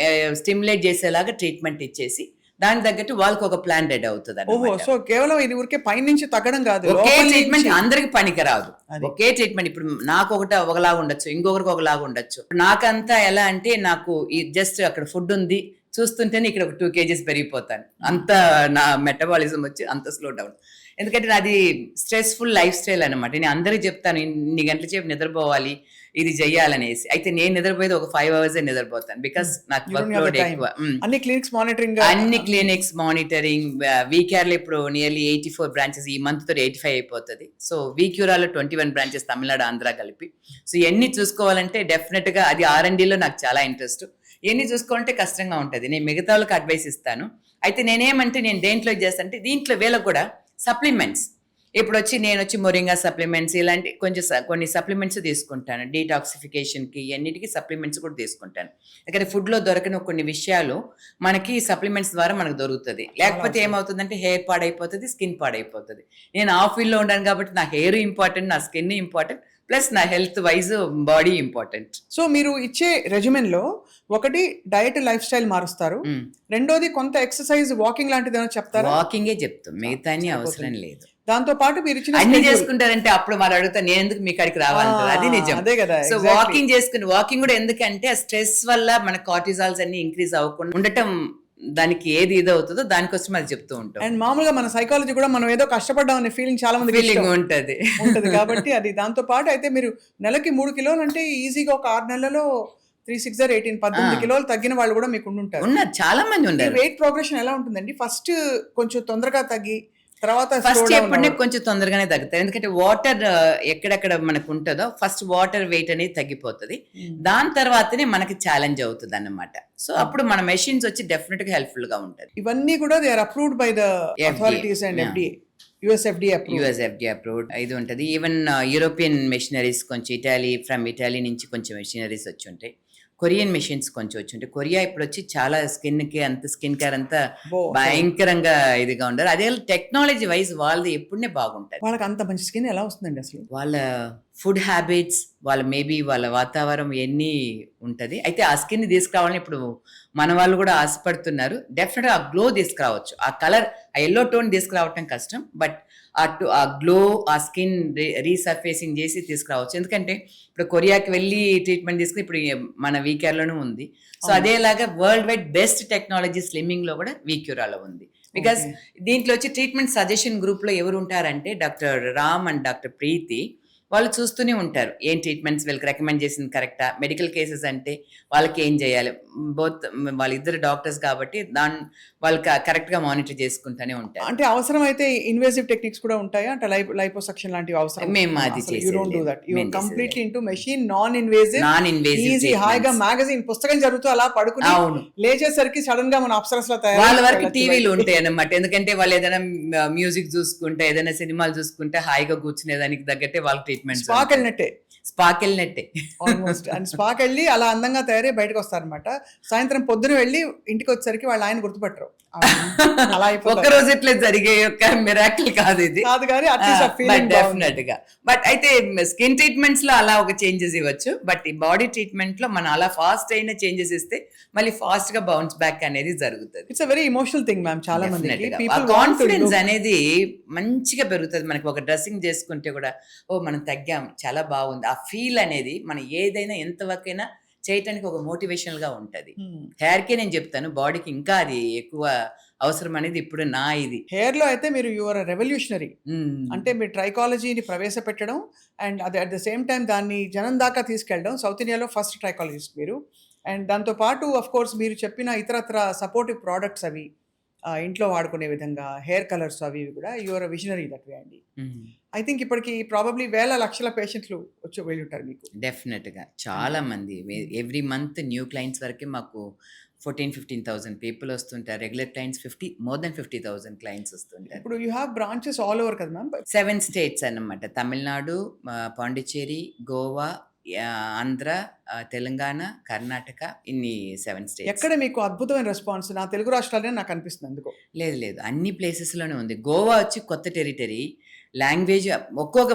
స్టిమ్యులేట్ చేసేలాగా ట్రీట్మెంట్ ఇచ్చేసి దానికి తగ్గట్టు వాళ్ళకి ఒక ప్లాన్ రెడీ అవుతుంది ఓహో, అన్నమాట. సో కేవలం ఇది ఊరికే పైనుంచి తగ్గడం కాదు, ఒకే లోపల ట్రీట్మెంట్ నుంచి. అందరికి పనికి రాదు. అది. ఒకే ట్రీట్మెంట్ ఇప్పుడు నాకు ఒకలాగా ఉండొచ్చు, ఇంకొకరికి ఒకలాగా ఉండొచ్చు. నాకంతా ఎలా అంటే నాకు ఈ జస్ట్ అక్కడ ఫుడ్ ఉంది చూస్తుంటేనే ఇక్కడ ఒక 2 kgs పెరిగిపోతాను. అంత నా మెటబాలిజం వచ్చి అంత స్లో డౌన్. ఎందుకంటే నాది స్ట్రెస్ఫుల్ లైఫ్ స్టైల్ అనమాట. నేను అందరికి చెప్తాను ఇన్ని గంటల సేపు నిద్రపోవాలి, ఇది చెయ్యాలనేసి. అయితే నేను నిద్రపోయేది ఒక 5 hours నిద్రపోతాను, బికాస్ నాకు You don't work have load the time. ఎక్కువ. అన్ని క్లినిక్స్ మానిటరింగ్, అన్ని క్లినిక్స్ మానిటరింగ్, వీకేఆర్ లో ఇప్పుడు నియర్లీ 84 బ్రాంచెస్, ఈ మంత్ తో 85 అయిపోతుంది. సో వీక్యూరాలో 21 బ్రాంచెస్, తమిళనాడు ఆంధ్ర కలిపి. సో ఇవన్నీ చూసుకోవాలంటే డెఫినెట్ గా అది R&D లో నాకు చాలా ఇంట్రెస్ట్. ఇవన్నీ చూసుకోవాలంటే కష్టంగా ఉంటది. నేను మిగతా వాళ్ళకి అడ్వైస్ ఇస్తాను. అయితే నేనేమంటే నేను దేంట్లో చేస్తానంటే దీంట్లో వీళ్ళకి కూడా సప్లిమెంట్స్, ఇప్పుడు వచ్చి నేను వచ్చి మొరింగా సప్లిమెంట్స్ ఇలాంటి కొన్ని సప్లిమెంట్స్ తీసుకుంటాను. డీటాక్సిఫికేషన్ కి అన్నిటికీ సప్లిమెంట్స్ కూడా తీసుకుంటాను. ఎందుకంటే ఫుడ్ లో దొరకని కొన్ని విషయాలు మనకి సప్లిమెంట్స్ ద్వారా మనకు దొరుకుతుంది. లేకపోతే ఏమవుతుందంటే హెయిర్ పాడైపోతుంది, స్కిన్ పాడైపోతుంది. నేను ఆ ఫీల్డ్ లో ఉన్నాను కాబట్టి నా హెయిర్ ఇంపార్టెంట్, నా స్కిన్ ఇంపార్టెంట్, ప్లస్ నా health wise body important. So మీరు ఇచ్చే రెజిమెన్ లో ఒకటి డయట్ లైఫ్ స్టైల్ మారుస్తారు, రెండోది కొంత ఎక్సర్సైజ్ వాకింగ్ లాంటిది ఏమైనా చెప్తారా? వాకింగే చెప్తాం, మిగతా అవసరం లేదు. దాంతో పాటు మీరు ఇచ్చిన అన్ని schedule. చేసుకుంటారంటే అప్పుడు మరి అడుగుతా నేను ఎందుకు మీ కాడికి రావాలంటారు, అది నిజం. అదే కదా, సో exactly. వాకింగ్ కూడా ఎందుకంటే స్ట్రెస్ వల్ల మన కార్టిజాల్స్ అన్ని ఇంక్రీజ్ అవ్వకుండా ఉండటం, దానికి ఏది ఇదవుతుందో దానికోసం అది చెప్తూ ఉంటాం. అండ్ మామూలుగా మన సైకాలజీ కూడా మనం ఏదో కష్టపడ్డాం అనే ఫీలింగ్ చాలా మంది ఫీలింగ్ ఉంటది. ఉంటది కాబట్టి అది. దాంతో పాటు అయితే మీరు నెలకి 3 కిలోలు అంటే ఈజీగా ఒక 6 నెలలలో 3 6 18 18 కిలోలు తగ్గిన వాళ్ళు కూడా మీకు ఉంటారు. ఉన్నారు, చాలా మంది ఉన్నారు. వెయిట్ ప్రోగ్రెషన్ ఎలా ఉంటుందండి? ఫస్ట్ కొంచెం తొందరగా తగ్గి తర్వాత ఫస్ట్ ఎప్పుడనే కొంచెం తొందరగానే తగ్గుతాయి. ఎందుకంటే వాటర్ ఎక్కడెక్కడ మనకు ఉంటుందో ఫస్ట్ వాటర్ వెయిట్ అనేది తగ్గిపోతుంది. దాని తర్వాతనే మనకి ఛాలెంజ్ అవుతుంది అన్నమాట. సో అప్పుడు మన మెషిన్స్ వచ్చి డెఫినెట్ గా హెల్ప్ఫుల్ గా ఉంటది. ఇవన్నీ కూడా they are approved by the authorities and FDA, US FDA approved ఇది ఉంటుంది. ఈవెన్ యూరోపియన్ మెషినరీస్ కొంచెం ఇటాలీ నుంచి కొంచెం మెషినరీస్ వచ్చి ఉంటాయి. కొరియన్ మెషిన్స్ కొంచెం వచ్చి ఉంటాయి. కొరియా ఇప్పుడు వచ్చి చాలా స్కిన్ కేర్ అంతా భయంకరంగా ఇదిగా ఉండరు. అదే టెక్నాలజీ వైజ్ వాళ్ళది ఎప్పుడనే బాగుంటది. వాళ్ళకి అంత మంచి స్కిన్ ఎలా వస్తుందండి అసలు? వాళ్ళ ఫుడ్ హ్యాబిట్స్, వాళ్ళ వాతావరణం ఎన్ని ఉంటది. అయితే ఆ స్కిన్ తీసుకురావాలని ఇప్పుడు మన వాళ్ళు కూడా ఆశపడుతున్నారు. డెఫినెట్గా ఆ గ్లో తీసుకురావచ్చు. ఆ కలర్, ఆ ఎల్లో టోన్ తీసుకురావటం కష్టం, బట్ ఆ గ్లో, ఆ స్కిన్ రీసర్ఫేసింగ్ చేసి తీసుకురావచ్చు. ఎందుకంటే ఇప్పుడు కొరియాకి వెళ్ళి ట్రీట్మెంట్ తీసుకుని ఇప్పుడు మన వీకేఆర్లోనూ ఉంది. సో అదేలాగా world wide best technology slimming లో కూడా వీక్యూరాలో ఉంది. బికాస్ దీంట్లో వచ్చి ట్రీట్మెంట్ సజెషన్ గ్రూప్ లో ఎవరు ఉంటారంటే డాక్టర్ రామ్ అండ్ డాక్టర్ ప్రీతి. వాళ్ళు చూస్తూనే ఉంటారు ఏం ట్రీట్మెంట్స్ వీళ్ళకి రికమెండ్ చేసింది కరెక్టా, మెడికల్ కేసెస్ అంటే వాళ్ళకి ఏం చేయాలి. వాళ్ళిద్దరు డాక్టర్స్ కాబట్టి వాళ్ళకి కరెక్ట్ గా మానిటర్ చేసుకుంటూనే ఉంటారు. అంటే అవసరం అయితే ఇన్వేసివ్ టెక్నిక్స్ కూడా ఉంటాయా? అంటే లైపోసక్షన్ లాంటివి అవసరం? మేము అది completely into machine, non invasive, easy, హాయిగా మ్యాగజైన్ పుస్తకం జరుగుతూ అలా పడుకుని లేచేసరికి సడన్ గా మన అప్సరస్ లో తయారు. వాళ్ళ వరకు టీవీలు ఉంటాయి అన్నమాట. ఎందుకంటే వాళ్ళు ఏదైనా మ్యూజిక్ చూసుకుంటే, ఏదైనా సినిమాలు చూసుకుంటే హాయిగా కూర్చునేదానికి తగ్గట్టే వాళ్ళకి ట్రీట్మెంట్. స్పాక్ వెళ్ళినట్టే ఆల్మోస్ట్. అండ్ స్పాక్ వెళ్ళి అలా అందంగా తయారై బయటకు వస్తారనమాట. సాయంత్రం పొద్దున వెళ్ళి ఇంటికి వచ్చేసరికి వాళ్ళు ఆయన గుర్తుపట్టరు. అలా ఒక్క రోజు ఇట్లా జరిగే ఒక మిరాకిల్ కాదు ఇది, కాదు కానీ డెఫినెట్ గా. బట్ అయితే స్కిన్ ట్రీట్మెంట్స్ లో అలా ఒక చేంజెస్ ఇవ్వచ్చు. బట్ ఈ బాడీ ట్రీట్మెంట్ లో మనం అలా ఫాస్ట్ అయిన చేంజెస్ ఇస్తే మళ్ళీ ఫాస్ట్ గా బౌన్స్ బ్యాక్ అనేది జరుగుతుంది. It's a very emotional thing ma'am. చాలా మంది కాన్ఫిడెన్స్ అనేది మంచిగా పెరుగుతుంది. మనకి ఒక డ్రెస్సింగ్ చేసుకుంటే కూడా మనం తగ్గాం, చాలా బాగుంది, ఆ ఫీల్ అనేది మనం ఏదైనా ఎంతవరకైనా చేయటానికి ఒక మోటివేషనల్ గా ఉంటది. హెయిర్ కే నేను చెప్తాను, బాడీకి ఇంకా అది ఎక్కువ అవసరం అనేది ఇప్పుడు నా ఇది. హెయిర్ లో అయితే మీరు యువర్ రెవల్యూషనరీ. అంటే మీరు ట్రైకాలజీని ప్రవేశపెట్టడం అండ్ అది అట్ ద సేమ్ టైం దాన్ని జనం దాకా తీసుకెళ్ళడం. సౌత్ ఇండియాలో ఫస్ట్ ట్రైకాలజిస్ట్ మీరు. అండ్ దాంతో పాటు అఫ్ కోర్స్ మీరు చెప్పిన ఇతరత్ర సపోర్టివ్ ప్రోడక్ట్స్ అవి ఇంట్లో వాడుకునే విధంగా, హెయిర్ కలర్స్ అవి కూడా యువర్ విజనరీ దట్ వే అండి. ఐ థింక్ ఇప్పటికి ప్రాబబ్లీ వేల లక్షల పేషెంట్లు వచ్చి వెళ్ళి ఉంటారు మీకు. డెఫినెట్ గా చాలా మంది ఎవ్రీ మంత్ న్యూ క్లయింట్స్ వరకే మాకు 14,000-15,000 పీపుల్ వస్తుంటారు. Regular clients more than 50,000 clients వస్తుంటారు. ఇప్పుడు you have branches all over కదా మ్యామ్? 7 states అన్నమాట. తమిళనాడు, పాండిచ్చేరి, గోవా, ఆంధ్ర, తెలంగాణ, కర్ణాటక ఇన్ని 7 స్టేట్స్. ఎక్కడ మీకు అద్భుతమైన రెస్పాన్స్? నా తెలుగు రాష్ట్రాలనే నాకు అనిపిస్తుంది ఎందుకో. లేదు. అన్ని ప్లేసెస్‌లోనే ఉంది. గోవా వచ్చి కొత్త టెరిటరీ. లాంగ్వేజ్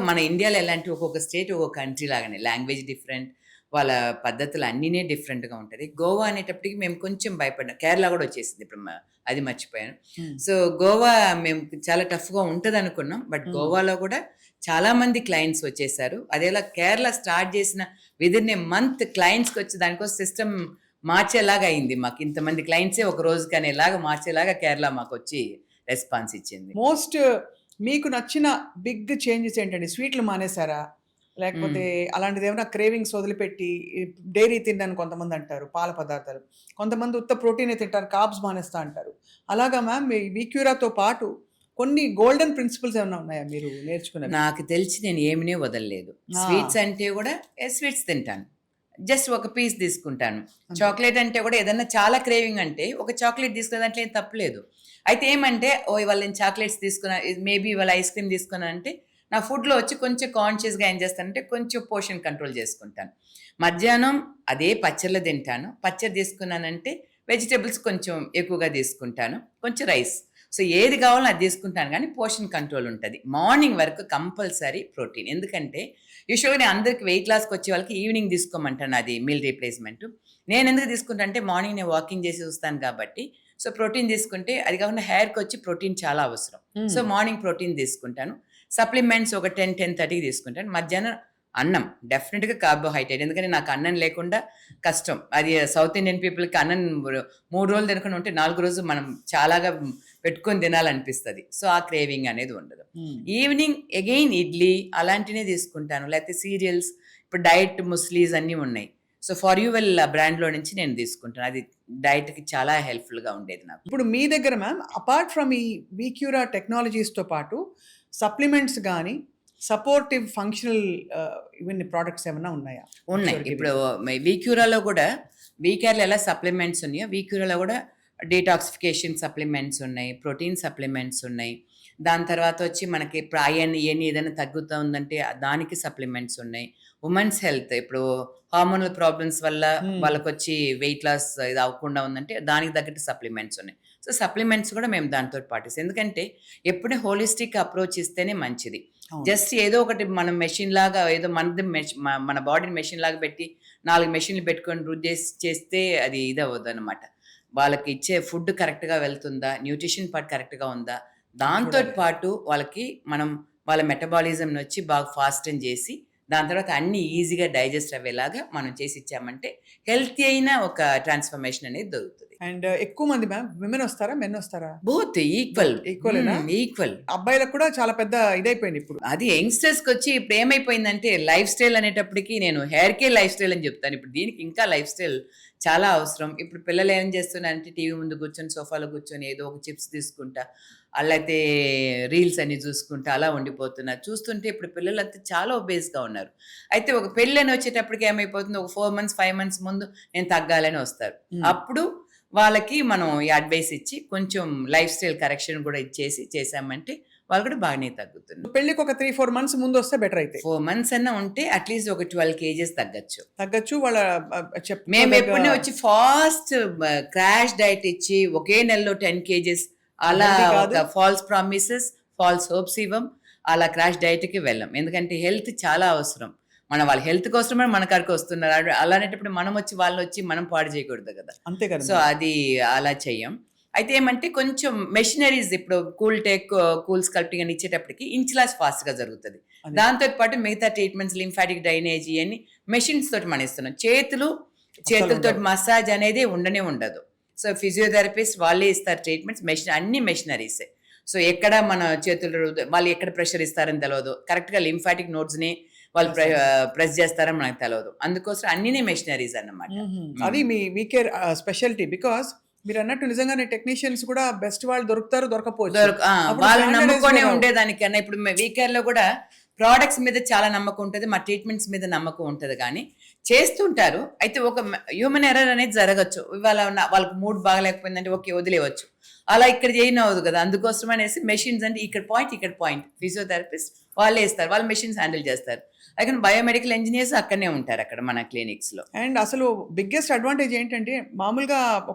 మన ఇండియాలో ఎలాంటి ఒక్కొక్క స్టేట్ ఒక్కొక్క కంట్రీ లాగానే. Language different. వాళ్ళ పద్ధతులు అన్నీనే డిఫరెంట్‌గా ఉంటది. గోవా అనేటప్పటికి మేము కొంచెం భయపడ్డాం. కేరళ గూడా వచ్చేసింది ఇప్పుడు అది మర్చిపోయాను. సో, గోవా మేము చాలా టఫ్‌గా ఉంటదనుకున్నాం. బట్ గోవాలో గూడా చాలా మంది క్లయింట్స్ వచ్చేసారు. అదేలా కేరళ స్టార్ట్ చేసిన విదిన్ ఎ మంత్ క్లయింట్స్‌కొచ్చి దానికోసం సిస్టమ్ మార్చేలాగా అయింది మాకు. ఇంతమంది క్లయింట్సే ఒక రోజుకి అనేలాగా మార్చేలాగా కేరళ మాకొచ్చి రెస్పాన్స్ ఇచ్చింది. మోస్ట్ మీకు నచ్చిన బిగ్ చేంజెస్ ఏంటండి? స్వీట్లు మానేసారా? లేకపోతే అలాంటిది ఏమైనా క్రేవింగ్స్ వదిలిపెట్టి డైరీ తినని కొంతమంది అంటారు, పాల పదార్థాలు. కొంతమంది ఉత్త ప్రోటీనే తింటారు, కార్బ్స్ మానేస్తా అంటారు. అలాగా మ్యామ్ మీ వీక్యూరాతో పాటు కొన్ని గోల్డెన్ ప్రిన్సిపల్స్ ఏమైనా ఉన్నాయా మీరు నేర్చుకున్నవి? నాకు తెలిసి నేను ఏమినే వదలలేదు. స్వీట్స్ అంటే కూడా స్వీట్స్ తింటాను. జస్ట్ ఒక పీస్ తీసుకుంటాను. చాక్లెట్ అంటే కూడా ఏదన్నా చాలా క్రేవింగ్ అంటే ఒక చాక్లెట్ తీసుకునే దాంట్లో ఏం తప్పలేదు. అయితే ఏమంటే ఇవాళ నేను చాక్లెట్స్ తీసుకున్నా, మేబీ ఇవాళ ఐస్ క్రీమ్ తీసుకున్నా అంటే నా ఫుడ్లో వచ్చి కొంచెం కాన్షియస్గా ఏం చేస్తానంటే కొంచెం పోర్షన్ కంట్రోల్ చేసుకుంటాను. మధ్యాహ్నం అదే పచ్చళ్ళు తింటాను. పచ్చడి తీసుకున్నానంటే వెజిటేబుల్స్ కొంచెం ఎక్కువగా తీసుకుంటాను, కొంచెం రైస్. సో ఏది కావాలో అది తీసుకుంటాను, కానీ పోర్షన్ కంట్రోల్ ఉంటుంది. మార్నింగ్ వరకు కంపల్సరీ ప్రోటీన్. ఎందుకంటే యూజువల్గా నేను అందరికి వెయిట్ లాస్కి వచ్చే వాళ్ళకి ఈవినింగ్ తీసుకోమంటాను అది మీల్ రీప్లేస్మెంట్. నేను ఎందుకు తీసుకుంటా అంటే మార్నింగ్ నేను వాకింగ్ చేసి వస్తాను కాబట్టి. సో ప్రోటీన్ తీసుకుంటే అది కాకుండా హెయిర్కి వచ్చి ప్రోటీన్ చాలా అవసరం. సో మార్నింగ్ ప్రోటీన్ తీసుకుంటాను. సప్లిమెంట్స్ ఒక 10-10:30కి తీసుకుంటాను. మధ్యాహ్నం అన్నం డెఫినెట్గా కార్బోహైడ్రేట్. ఎందుకంటే నాకు అన్నం లేకుండా కష్టం. అది సౌత్ ఇండియన్ పీపుల్కి అన్నం 3 రోజులు తినకుండా ఉంటే 4 రోజులు మనం చాలాగా పెట్టుకొని తినాలనిపిస్తుంది. సో ఆ క్రేవింగ్ అనేది ఉండదు. ఈవినింగ్ అగైన్ ఇడ్లీ అలాంటినే తీసుకుంటాను, లేకపోతే సీరియల్స్. ఇప్పుడు డైట్ ముస్లీస్ అన్నీ ఉన్నాయి. సో ఫర్ యూ వెల్ బ్రాండ్లో నుంచి నేను తీసుకుంటాను. అది డైట్కి చాలా హెల్ప్ఫుల్గా ఉండేది నాకు. ఇప్పుడు మీ దగ్గర మ్యామ్ అపార్ట్ ఫ్రమ్ ఈ వీక్యూరా టెక్నాలజీస్తో పాటు సప్లిమెంట్స్ కానీ సపోర్టివ్ ఫంక్షనల్ ఇవన్నీ ప్రోడక్ట్స్ ఏమైనా ఉన్నాయా? ఉన్నాయి. ఇప్పుడు వీక్యూరాలో కూడా వీకేర్లో ఎలా సప్లిమెంట్స్ ఉన్నాయో వీక్యూరాలో కూడా డీటాక్సిఫికేషన్ సప్లిమెంట్స్ ఉన్నాయి, ప్రోటీన్ సప్లిమెంట్స్ ఉన్నాయి. దాని తర్వాత వచ్చి మనకి ప్రాయన్ ఇవన్నీ ఏదైనా తగ్గుతూ ఉందంటే దానికి సప్లిమెంట్స్ ఉన్నాయి. ఉమెన్స్ హెల్త్ ఇప్పుడు హార్మోనల్ ప్రాబ్లమ్స్ వల్ల వాళ్ళకి వచ్చి వెయిట్ లాస్ ఇది అవ్వకుండా ఉందంటే దానికి తగ్గట్టు సప్లిమెంట్స్ ఉన్నాయి. సో సప్లిమెంట్స్ కూడా మేము దాంతో పాటిస్తాం. ఎందుకంటే ఎప్పుడే హోలిస్టిక్ అప్రోచ్ ఇస్తేనే మంచిది. జస్ట్ ఏదో ఒకటి మనం మెషిన్ లాగా ఏదో మన బాడీని మెషిన్ లాగా పెట్టి 4 మెషిన్లు పెట్టుకొని రుద్ది చేస్తే అది ఇది అవ్వదు అనమాట. వాళ్ళకి ఇచ్చే ఫుడ్ కరెక్ట్గా వెళ్తుందా, న్యూట్రిషన్ పార్ట్ కరెక్ట్గా ఉందా, దాంతో పాటు వాళ్ళకి మనం వాళ్ళ మెటబాలిజంని వచ్చి బాగా ఫాస్ట్ చేసి దాని తర్వాత అన్ని ఈజీగా డైజెస్ట్ అయ్యేలాగా మనం చేసి ఇచ్చామంటే హెల్తీ అయిన ఒక ట్రాన్స్ఫర్మేషన్ అనేది దొరుకుతుంది. అండ్ ఎక్కువ మంది మ్యామ్ విమెన్ వస్తారా, మెన్ వస్తారా? Both equal. అబ్బాయిలకు కూడా చాలా పెద్ద ఇదైపోయింది ఇప్పుడు. అది యంగ్స్టర్స్కి వచ్చి ఇప్పుడు ఏమైపోయిందంటే లైఫ్ స్టైల్ అనేటప్పటికి నేను హెయిర్ కేర్ లైఫ్ స్టైల్ అని చెప్తాను. ఇప్పుడు దీనికి ఇంకా లైఫ్ స్టైల్ చాలా అవసరం. ఇప్పుడు పిల్లలు ఏం చేస్తున్నారంటే టీవీ ముందు కూర్చొని సోఫాలో కూర్చొని ఏదో ఒక చిప్స్ తీసుకుంటా, అలాగే రీల్స్ అన్ని చూసుకుంటా అలా ఉండిపోతున్నారు. చూస్తుంటే ఇప్పుడు పిల్లలంతా చాలా ఒబేస్గా ఉన్నారు. అయితే ఒక పెళ్ళి అని వచ్చేటప్పటికి ఏమైపోతుంది, ఒక 4 months 5 months ముందు నేను తగ్గాలని వస్తారు. అప్పుడు వాళ్ళకి మనం ఈ అడ్వైస్ ఇచ్చి కొంచెం లైఫ్ స్టైల్ కరెక్షన్ కూడా ఇచ్చేసి చేసామంటే వాళ్ళు కూడా బాగానే తగ్గుతుంది. పెళ్ళికి ఒక 3-4 months ముందు వస్తే బెటర్. అయితే 4 months అన్నా ఉంటే అట్లీస్ట్ ఒక 12 kgs తగ్గచ్చు. వాళ్ళ మేము ఎప్పుడనే వచ్చి ఫాస్ట్ క్రాష్ డైట్ ఇచ్చి ఒకే నెలలో 10 kgs అలా ఫాల్స్ ప్రామిసెస్ ఫాల్స్ హోప్స్ ఇవ్వం. అలా క్రాష్ డైట్కి వెళ్ళాం. ఎందుకంటే హెల్త్ చాలా అవసరం. మన వాళ్ళ హెల్త్ కోసమే మన కాడికి వస్తున్నారు. అలాంటప్పుడు మనం వచ్చి వాళ్ళు వచ్చి మనం పాడు చేయకూడదు కదా. అంతే కదా. సో అది అలా చెయ్యం. అయితే ఏమంటే కొంచెం మెషినరీస్ ఇప్పుడు కూల్ స్కల్ప్టింగ్ అని ఇచ్చేటప్పటికి ఇంచులాస్ ఫాస్ట్గా జరుగుతుంది. దాంతో పాటు మిగతా ట్రీట్మెంట్స్ లింఫాటిక్ డ్రైనేజ్ ఇవన్నీ మెషిన్స్ తోటి మనం ఇస్తున్నాం. చేతులతో మసాజ్ అనేది ఉండదు. సో ఫిజియోథెరపిస్ట్ వాళ్ళే ఇస్తారు ట్రీట్మెంట్స్. అన్ని మెషినరీసే. సో ఎక్కడ మన చేతులు వాళ్ళు ఎక్కడ ప్రెషర్ ఇస్తారని తెలియదు, కరెక్ట్గా లింఫాటిక్ నోడ్స్ని వాళ్ళు ప్రెస్ చేస్తారని మనకు తెలియదు. అందుకోసం అన్ని మెషినరీస్ అన్నమాట. అది మీ వీకేర్ స్పెషాలిటీ. బికాస్ మీరు అన్నట్టు నిజంగానే టెక్నీషియన్స్ కూడా బెస్ట్ వాళ్ళు దొరకపోవచ్చు. వాళ్ళు నమ్ముకొనే ఉండేదానికన్నా ఇప్పుడు వీకేర్ లో కూడా ప్రోడక్ట్స్ మీద చాలా నమ్మకం ఉంటుంది, మా ట్రీట్మెంట్స్ మీద నమ్మకం ఉంటుంది. కానీ చేస్తుంటారు. అయితే ఒక హ్యూమన్ ఎర్రర్ అనేది జరగచ్చు. ఇవాళ వాళ్ళకి మూడ్ బాగలేకపోయిందంటే ఓకే వదిలేవచ్చు. అలా ఇక్కడ చేయనవద్దు కదా, అందుకోసం అనేసి మెషిన్స్ అంటే ఇక్కడ పాయింట్ ఫిజియోథెరపిస్ట్ వాళ్ళే ఇస్తారు, వాళ్ళు మెషిన్స్ హ్యాండిల్ చేస్తారు. అలాగే బయోమెడికల్ ఇంజనీర్స్ అక్కడనే ఉంటారు అక్కడ మన క్లినిక్స్ లో. అండ్ అసలు బిగ్గెస్ట్ అడ్వాంటేజ్ ఏంటంటే మామూలుగా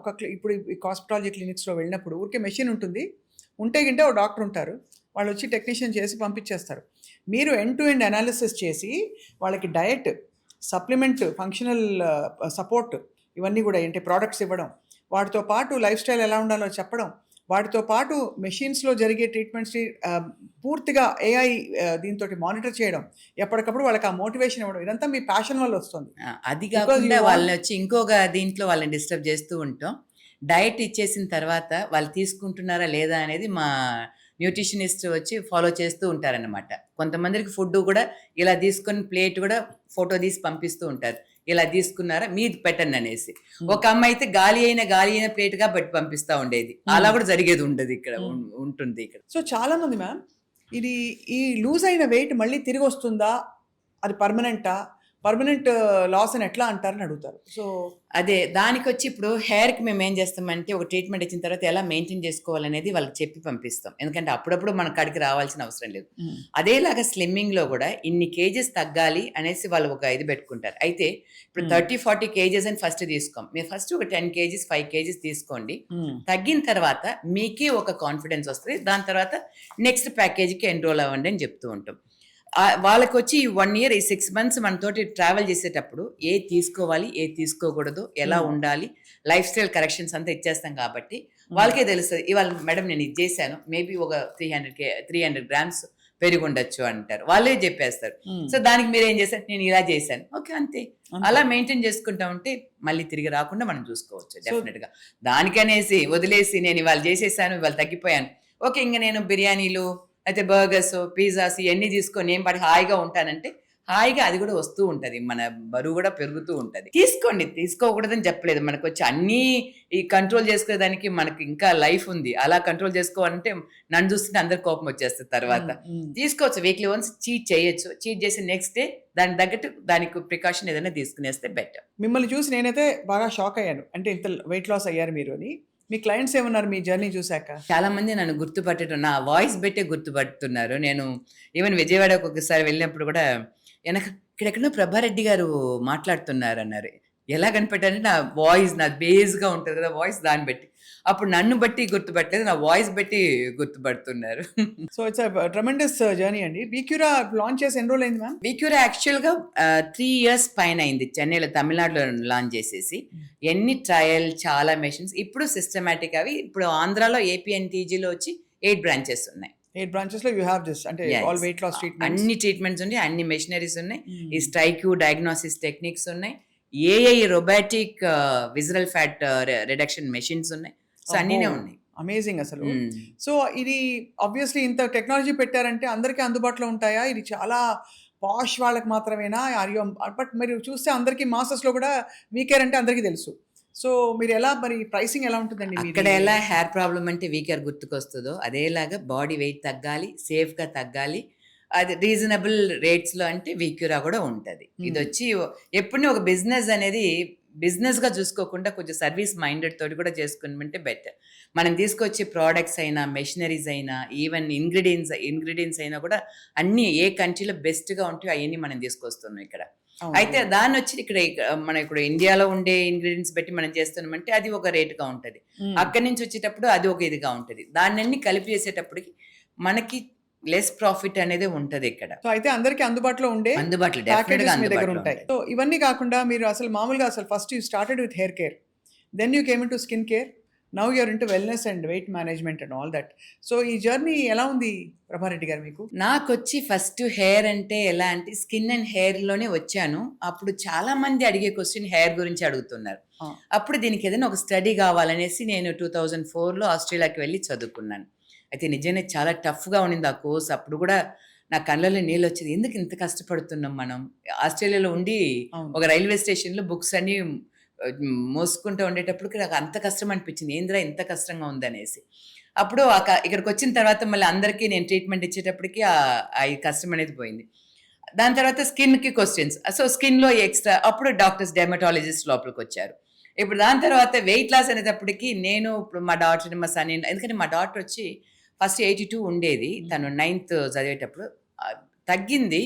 ఇప్పుడు హాస్పిటాలజీ క్లినిక్స్లో వెళ్ళినప్పుడు ఊరికే మెషిన్ ఉంటుంది, ఉంటే గింటే ఒక డాక్టర్ ఉంటారు, వాళ్ళు వచ్చి టెక్నీషియన్ చేసి పంపించేస్తారు. మీరు ఎండ్ టు ఎండ్ అనాలిసిస్ చేసి వాళ్ళకి డయట్, సప్లిమెంట్, ఫంక్షనల్ సపోర్ట్ ఇవన్నీ కూడా ఏంటి ప్రోడక్ట్స్ ఇవ్వడం, వాటితో పాటు లైఫ్ స్టైల్ ఎలా ఉండాలో చెప్పడం, వాటితో పాటు మెషిన్స్లో జరిగే ట్రీట్మెంట్స్ని పూర్తిగా ఏఐ దీంతో మానిటర్ చేయడం, ఎప్పటికప్పుడు వాళ్ళకి ఆ మోటివేషన్ ఇవ్వడం, ఇదంతా మీ ప్యాషన్ వల్ల వస్తుంది. అది కాకుండా వాళ్ళని వచ్చి ఇంకొక దీంట్లో వాళ్ళని డిస్టర్బ్ చేస్తూ ఉంటాం. డయట్ ఇచ్చేసిన తర్వాత వాళ్ళు తీసుకుంటున్నారా లేదా అనేది మా న్యూట్రిషనిస్ట్ వచ్చి ఫాలో చేస్తూ ఉంటారన్నమాట. కొంతమందికి ఫుడ్ కూడా ఇలా తీసుకొని ప్లేట్ కూడా ఫోటో తీసి పంపిస్తూ ఉంటారు, ఇలా తీసుకున్నారా మీరు పెట్టండి అనేసి. ఒక అమ్మాయి అయితే గాలి అయిన ప్లేట్గా పెట్టి పంపిస్తూ ఉండేది. అలా కూడా జరిగేది ఉండదు ఇక్కడ, ఉంటుంది ఇక్కడ. సో చాలా మంది మ్యామ్ ఇది ఈ లూజ్ అయిన వెయిట్ మళ్ళీ తిరిగి వస్తుందా, అది పర్మనెంట్ లాస్ అని ఎట్లా అంటారని అడుగుతారు. సో అదే దానికి వచ్చి ఇప్పుడు హెయిర్కి మేము ఏం చేస్తామంటే ఒక ట్రీట్మెంట్ ఇచ్చిన తర్వాత ఎలా మెయింటైన్ చేసుకోవాలనేది వాళ్ళకి చెప్పి పంపిస్తాం. ఎందుకంటే అప్పుడప్పుడు మన కాడికి రావాల్సిన అవసరం లేదు. అదేలాగా స్లిమ్మింగ్లో కూడా ఇన్ని కేజెస్ తగ్గాలి అనేసి వాళ్ళు ఒక ఇది పెట్టుకుంటారు. అయితే ఇప్పుడు 30-40 కేజెస్ అని ఫస్ట్ తీసుకోం, మీరు ఫస్ట్ ఒక 10 కేజీస్ 5 కేజీస్ తీసుకోండి. తగ్గిన తర్వాత మీకే ఒక కాన్ఫిడెన్స్ వస్తుంది. దాని తర్వాత నెక్స్ట్ ప్యాకేజీకి ఎన్రోల్ అవ్వండి అని చెప్తూ ఉంటాం. వాళ్ళకి వచ్చి 1 year 6 months మనతోటి ట్రావెల్ చేసేటప్పుడు ఏ తీసుకోవాలి ఏ తీసుకోకూడదు, ఎలా ఉండాలి, లైఫ్ స్టైల్ కరెక్షన్స్ అంతా ఇచ్చేస్తాం కాబట్టి వాళ్ళకే తెలుస్తుంది. ఇవాళ మేడం నేను ఇది చేశాను, మేబీ ఒక 300 grams పెరిగి ఉండొచ్చు అంటారు, వాళ్ళే చెప్పేస్తారు. సో దానికి మీరు ఏం చేస్తారు, నేను ఇలా చేశాను, ఓకే అంతే. అలా మెయింటైన్ చేసుకుంటా ఉంటే మళ్ళీ తిరిగి రాకుండా మనం చూసుకోవచ్చు డెఫినెట్ గా. దానికనేసి వదిలేసి నేను ఇవాళ చేసేసాను ఇవాళ తగ్గిపోయాను, ఓకే ఇంకా నేను బిర్యానీలు అయితే బర్గర్స్ పిజ్జాస్ ఇవన్నీ తీసుకొని ఏం పడి హాయిగా ఉంటానంటే హాయిగా అది కూడా వస్తూ ఉంటుంది, మన బరువు కూడా పెరుగుతూ ఉంటుంది. తీసుకోండి, తీసుకోకూడదని చెప్పలేదు. మనకు వచ్చి అన్నీ ఈ కంట్రోల్ చేసుకునేదానికి మనకి ఇంకా లైఫ్ ఉంది. అలా కంట్రోల్ చేసుకోవాలంటే నన్ను చూస్తుంటే అందరికి కోపం వచ్చేస్తుంది. తర్వాత తీసుకోవచ్చు, వీక్లీ వన్స్ చీట్ చేయొచ్చు. చీట్ చేసి నెక్స్ట్ డే దానికి తగ్గట్టు దానికి ప్రికాషన్ ఏదైనా తీసుకునేస్తే బెటర్. మిమ్మల్ని చూసి నేనైతే బాగా షాక్ అయ్యాను, అంటే ఇంత వెయిట్ లాస్ అయ్యారు మీరు అని. మీ క్లయింట్స్ ఏమన్నారు మీ జర్నీ చూశాక? చాలా మంది నన్ను గుర్తుపట్టడం, నా వాయిస్ బట్టే గుర్తుపడుతున్నారు. నేను ఈవెన్ విజయవాడకు ఒకసారి వెళ్ళినప్పుడు కూడా ఇక్కడెక్కడో ప్రభారెడ్డి గారు మాట్లాడుతున్నారు అన్నారు. ఎలా కనిపెట్టారంటే నా వాయిస్, నా బేస్గా ఉంటుంది కదా వాయిస్, దాన్ని బట్టి. అప్పుడు నన్ను బట్టి గుర్తుపట్టలేదు, నా వాయిస్ బట్టి గుర్తుపడుతున్నారు. సో ఇట్స్ ట్రెమెండస్ జర్నీ అండి. వీక్యూరా లాంచ్ చేసి ఎన్ని రోజులు అయింది మ్యామ్? వీక్యూరా యాక్చువల్గా 3 years పైన అయింది. చెన్నైలో, తమిళనాడులో లాంచ్ చేసేసి ఎన్ని ట్రయల్, చాలా మెషిన్స్. ఇప్పుడు సిస్టమేటిక్ అవి ఇప్పుడు ఆంధ్రాలో APNTGలో వచ్చి 8 branches ఉన్నాయి. 8 branches లో యూ హ్యావ్ దిస్, అంటే ఆల్ వెయిట్ లాస్ ట్రీట్మెంట్, అన్ని ట్రీట్మెంట్స్ ఉన్నాయి, అన్ని మెషినరీస్ ఉన్నాయి. ఈ స్ట్రైక్యూ డయాగ్నోసిస్ టెక్నిక్స్ ఉన్నాయి, AI robotic visceral fat reduction machines ఉన్నాయి. సో అన్నీనే ఉన్నాయి. అమేజింగ్ అసలు. సో ఇది ఆబ్వియస్లీ ఇంత టెక్నాలజీ పెట్టారంటే అందరికీ అందుబాటులో ఉంటాయా? ఇది చాలా పాష్ వాళ్ళకి మాత్రమేనా? బట్ మీరు చూస్తే అందరికీ మాసెస్లో కూడా వీకేర్ అంటే అందరికీ తెలుసు. సో మీరు ఎలా మరి ప్రైసింగ్ ఎలా ఉంటుందండి? ఇక్కడ ఎలా హెయిర్ ప్రాబ్లం అంటే వీకేర్ గుర్తుకొస్తుందో అదేలాగా బాడీ వెయిట్ తగ్గాలి, సేఫ్గా తగ్గాలి, అది రీజనబుల్ రేట్స్లో అంటే వీక్యూరా కూడా ఉంటుంది. ఇది వచ్చి ఎప్పుడు ఒక బిజినెస్ అనేది బిజినెస్గా చూసుకోకుండా కొంచెం సర్వీస్ మైండెడ్ తోటి కూడా చేసుకుంటే బెటర్. మనం తీసుకొచ్చే ప్రోడక్ట్స్ అయినా, మెషినరీస్ అయినా, ఈవెన్ ఇంగ్రీడియంట్స్ అయినా కూడా అన్నీ ఏ కంట్రీలో బెస్ట్గా ఉంటాయో అవన్నీ మనం తీసుకొస్తున్నాం ఇక్కడ. అయితే దాన్ని వచ్చి ఇక్కడ మన ఇప్పుడు ఇండియాలో ఉండే ఇంగ్రీడియంట్స్ బట్టి మనం చేస్తున్నామంటే అది ఒక రేటుగా ఉంటుంది, అక్కడి నుంచి వచ్చేటప్పుడు అది ఒక ఇదిగా ఉంటుంది. దాన్ని కలిపి చేసేటప్పటికి మనకి లెస్ ప్రాఫిట్ అనేది ఉంటది ఇక్కడ. సో అయితే అందరికి అందుబాటులో ఉంటాయి. సో ఇవన్నీ కాకుండా మీరు అసలు మామూలుగా అసలు first you started with hair care, then you came in to skin care, now you're into wellness and weight management and all that. So ఈ జర్నీ ఎలా ఉంది ప్రభారెడ్డి గారు మీకు? నాకు వచ్చి ఫస్ట్ హెయిర్ అంటే ఎలా అంటే స్కిన్ అండ్ హెయిర్ లోనే వచ్చాను. అప్పుడు చాలా మంది అడిగే క్వశ్చన్ హెయిర్ గురించి అడుగుతున్నారు. అప్పుడు దీనికి ఏదైనా ఒక స్టడీ కావాలనేసి నేను 2004లో ఆస్ట్రేలియాకి వెళ్ళి చదువుకున్నాను. అయితే నిజంగా చాలా టఫ్గా ఉండింది ఆ కోర్స్. అప్పుడు కూడా నా కళ్ళలో నీళ్ళు వచ్చేది, ఎందుకు ఇంత కష్టపడుతున్నాం మనం. ఆస్ట్రేలియాలో ఉండి ఒక రైల్వే స్టేషన్లో బుక్స్ అన్ని మోసుకుంటూ ఉండేటప్పుడు నాకు అంత కష్టం అనిపించింది, ఏంద్రా ఇంత కష్టంగా ఉందనేసి. అప్పుడు ఇక్కడికి వచ్చిన తర్వాత మళ్ళీ అందరికీ నేను ట్రీట్మెంట్ ఇచ్చేటప్పటికి ఆ కష్టం అనేది పోయింది. దాని తర్వాత స్కిన్కి క్వశ్చన్స్. సో స్కిన్లో ఎక్స్ట్రా అప్పుడు డాక్టర్స్ డెర్మటాలజిస్ట్ లోపలికి వచ్చారు. ఇప్పుడు దాని తర్వాత వెయిట్ లాస్ అనేటప్పటికి నేను ఇప్పుడు మా డాటర్ మా సన్ ఎందుకంటే మా డాటర్ వచ్చి ఫస్ట్ 82 ఉండేది, తను 9th చదివేటప్పుడు. తగ్గింది.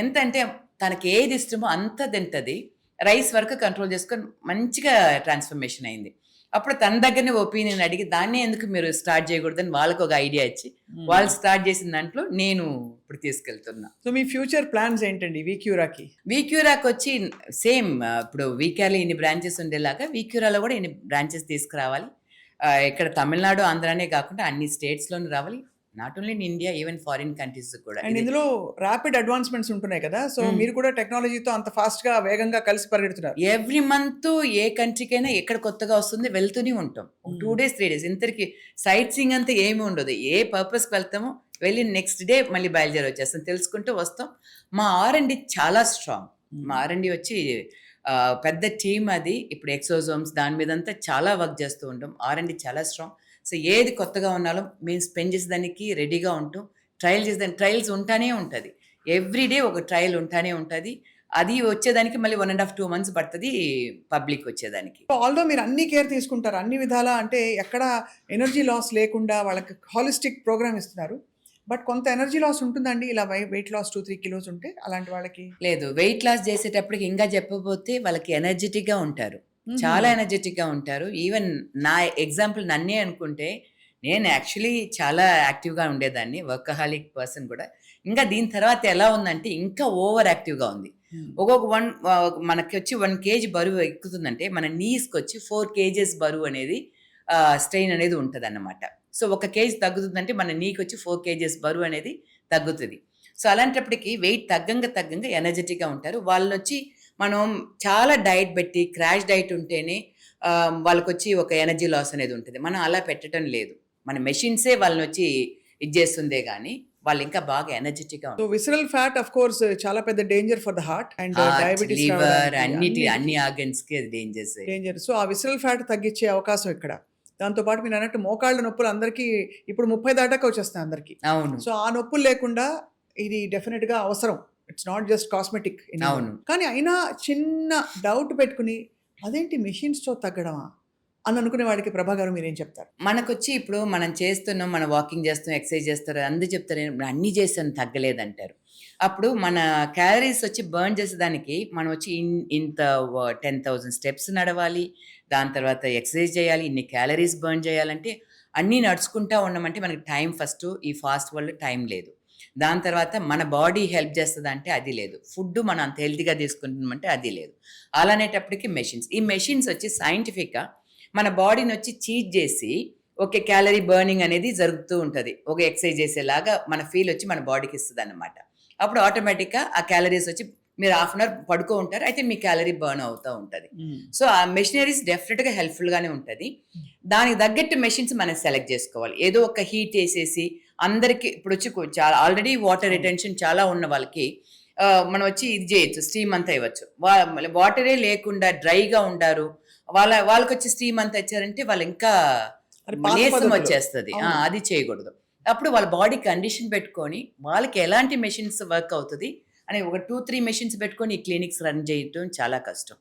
ఎంత అంటే తనకి ఏది ఇష్టమో అంత తింటది. రైస్ వరకు కంట్రోల్ చేసుకొని మంచిగా ట్రాన్స్ఫర్మేషన్ అయింది. అప్పుడు తన దగ్గరనే ఒపీనియన్ అడిగి దాన్నే ఎందుకు మీరు స్టార్ట్ చేయకూడదని వాళ్ళకు ఒక ఐడియా ఇచ్చి వాళ్ళు స్టార్ట్ చేసిన దాంట్లో నేను ఇప్పుడు తీసుకెళ్తున్నా. సో మీ ఫ్యూచర్ ప్లాన్స్ ఏంటండి వీక్యూరాకి? వీక్యూరాకి వచ్చి సేమ్ ఇప్పుడు వీక్యూరాలో ఇన్ని బ్రాంచెస్ ఉండేలాగా వీక్యూరాలో కూడా ఇన్ని బ్రాంచెస్ తీసుకురావాలి. ఇక్కడ తమిళనాడు ఆంధ్రానే కాకుండా అన్ని స్టేట్స్లోనూ రావాలి. Not only in India, even foreign countries కూడా. అండ్ ఇందులో ర్యాపిడ్ అడ్వాన్స్మెంట్స్ ఉంటున్నాయి కదా, సో మీరు కూడా టెక్నాలజీతో అంత ఫాస్ట్ గా వేగంగా కలిసి పరిగెడుతున్నారు. ఎవ్రీ మంత్ ఏ కంట్రీకైనా ఎక్కడ కొత్తగా వస్తుంది వెళ్తూనే ఉంటాం. 2 days 3 days ఇంతరికి సైట్ సీయింగ్ అంతా ఏమి ఉండదు. ఏ పర్పస్కి వెళ్తామో వెళ్ళి నెక్స్ట్ డే మళ్ళీ బయలుదేరి వచ్చేస్తాం, తెలుసుకుంటూ వస్తాం. మా R&D చాలా స్ట్రాంగ్. మా R&D వచ్చి పెద్ద టీమ్ అది. ఇప్పుడు ఎక్సోజోమ్స్ దాని మీద అంతా చాలా వర్క్ చేస్తూ ఉంటాం. R&D చాలా స్ట్రాంగ్. సో ఏది కొత్తగా ఉన్నాలో మేము స్పెండ్ చేసేదానికి రెడీగా ఉంటాం. ట్రయల్స్ ఉంటానే ఉంటుంది. ఎవ్రీడే ఒక ట్రయల్ ఉంటానే ఉంటుంది. అది వచ్చేదానికి మళ్ళీ 1.5-2 months పడుతుంది పబ్లిక్ వచ్చేదానికి. ఆల్దో మీరు అన్ని కేర్ తీసుకుంటారు అన్ని విధాలా, అంటే ఎక్కడ ఎనర్జీ లాస్ లేకుండా వాళ్ళకి హాలిస్టిక్ ప్రోగ్రామ్ ఇస్తున్నారు. బట్ కొంత ఎనర్జీ లాస్ ఉంటుందండి ఇలా వెయిట్ లాస్ 2-3 kilos ఉంటే అలాంటి వాళ్ళకి? లేదు, వెయిట్ లాస్ చేసేటప్పటికి ఇంకా చెప్పబోతే వాళ్ళకి ఎనర్జెటిక్గా ఉంటారు, చాలా ఎనర్జెటిక్గా ఉంటారు. ఈవెన్ నా ఎగ్జాంపుల్ నన్నే అనుకుంటే నేను యాక్చువల్లీ చాలా యాక్టివ్గా ఉండేదాన్ని, వర్కహాలిక్ పర్సన్ కూడా. ఇంకా దీని తర్వాత ఎలా ఉందంటే ఇంకా ఓవర్ యాక్టివ్గా ఉంది. మనకి వచ్చి 1 kg బరువు ఎక్కుతుందంటే మన నీస్కి వచ్చి 4 kgs బరువు అనేది స్ట్రెయిన్ అనేది ఉంటుంది అన్నమాట. సో 1 kg తగ్గుతుందంటే మన నీకు వచ్చి 4 kgs బరువు అనేది తగ్గుతుంది. సో అలాంటప్పటికి వెయిట్ తగ్గంగా ఎనర్జెటిక్గా ఉంటారు. వాళ్ళు వచ్చి మనం చాలా డైట్ పెట్టి క్రాష్ డైట్ ఉంటేనే వాళ్ళకి వచ్చి ఒక ఎనర్జీ లాస్ అనేది ఉంటుంది. మనం అలా పెట్టడం లేదు. మన మెషిన్సే వాళ్ళని వచ్చి ఇది చేస్తుందే కానీ వాళ్ళు ఇంకా బాగా ఎనర్జెటిక్గా ఉంటారు. So visceral fat of course చాలా పెద్ద danger for the heart and diabetes, liver, అన్ని ఆర్గన్స్ కి డేంజర్. సో ఆ విసరల్ ఫ్యాట్ తగ్గించే అవకాశం ఇక్కడ. దాంతోపాటు మీరు అన్నట్టు మోకాళ్ళ నొప్పులు అందరికీ ఇప్పుడు 30 దాటాక వచ్చేస్తాయి అందరికీ. అవును. సో ఆ నొప్పులు లేకుండా ఇది డెఫినెట్గా అవసరం. It's not just cosmetic. అవును. కానీ అయినా చిన్న డౌట్ పెట్టుకుని అదేంటి మెషిన్స్తో తగ్గడమా అని అనుకునే వాడికి ప్రభా గారు మీరేం చెప్తారు? మనకొచ్చి ఇప్పుడు మనం చేస్తున్నాం, మనం వాకింగ్ చేస్తున్నాం, ఎక్సర్సైజ్ చేస్తారు, అందరూ చెప్తారు అన్నీ చేస్తాను తగ్గలేదంటారు. అప్పుడు మన క్యాలరీస్ వచ్చి బర్న్ చేసేదానికి మనం వచ్చి ఇంత 10,000 steps నడవాలి, దాని తర్వాత ఎక్సర్సైజ్ చేయాలి, ఇన్ని క్యాలరీస్ బర్న్ చేయాలంటే అన్నీ నడుచుకుంటూ ఉండమంటే మనకి టైం ఫస్ట్ ఈ ఫాస్ట్ వరల్డ్ టైం లేదు. దాని తర్వాత మన బాడీ హెల్ప్ చేస్తుంది అంటే అది లేదు. ఫుడ్ మనం అంత హెల్తీగా తీసుకుంటున్నామంటే అది లేదు. అలానేటప్పటికి ఈ మెషిన్స్ వచ్చి సైంటిఫిక్గా మన బాడీని వచ్చి చీట్ చేసి ఓకే క్యాలరీ బర్నింగ్ అనేది జరుగుతూ ఉంటుంది. ఒక ఎక్సర్సైజ్ చేసేలాగా మన ఫీల్ వచ్చి మన బాడీకి ఇస్తుంది అన్నమాట. అప్పుడు ఆటోమేటిక్గా ఆ క్యాలరీస్ వచ్చి మీరు 1/2 hour పడుకో ఉంటారు, అయితే మీ క్యాలరీ బర్న్ అవుతూ ఉంటుంది. సో ఆ మెషినరీస్ డెఫినెట్గా హెల్ప్ఫుల్గానే ఉంటుంది. దానికి తగ్గట్టు మెషిన్స్ మనం సెలెక్ట్ చేసుకోవాలి. ఏదో ఒక హీట్ వేసేసి అందరికీ ఇప్పుడు వచ్చి చాలా ఆల్రెడీ వాటర్ రిటెన్షన్ చాలా ఉన్న వాళ్ళకి మనం వచ్చి ఇది చేయొచ్చు, స్టీమ్ అంతా ఇవ్వచ్చు. వాటరే లేకుండా డ్రైగా ఉండారు వాళ్ళకి వచ్చి స్టీమ్ అంతా ఇచ్చారంటే వాళ్ళు ఇంకా నీరసం వచ్చేస్తుంది. అది చేయకూడదు. అప్పుడు వాళ్ళ బాడీ కండిషన్ పెట్టుకొని వాళ్ళకి ఎలాంటి మెషిన్స్ వర్క్ అవుతుంది అని ఒక 2-3 మెషిన్స్ పెట్టుకొని ఈ క్లినిక్స్ రన్ చేయటం చాలా కష్టం.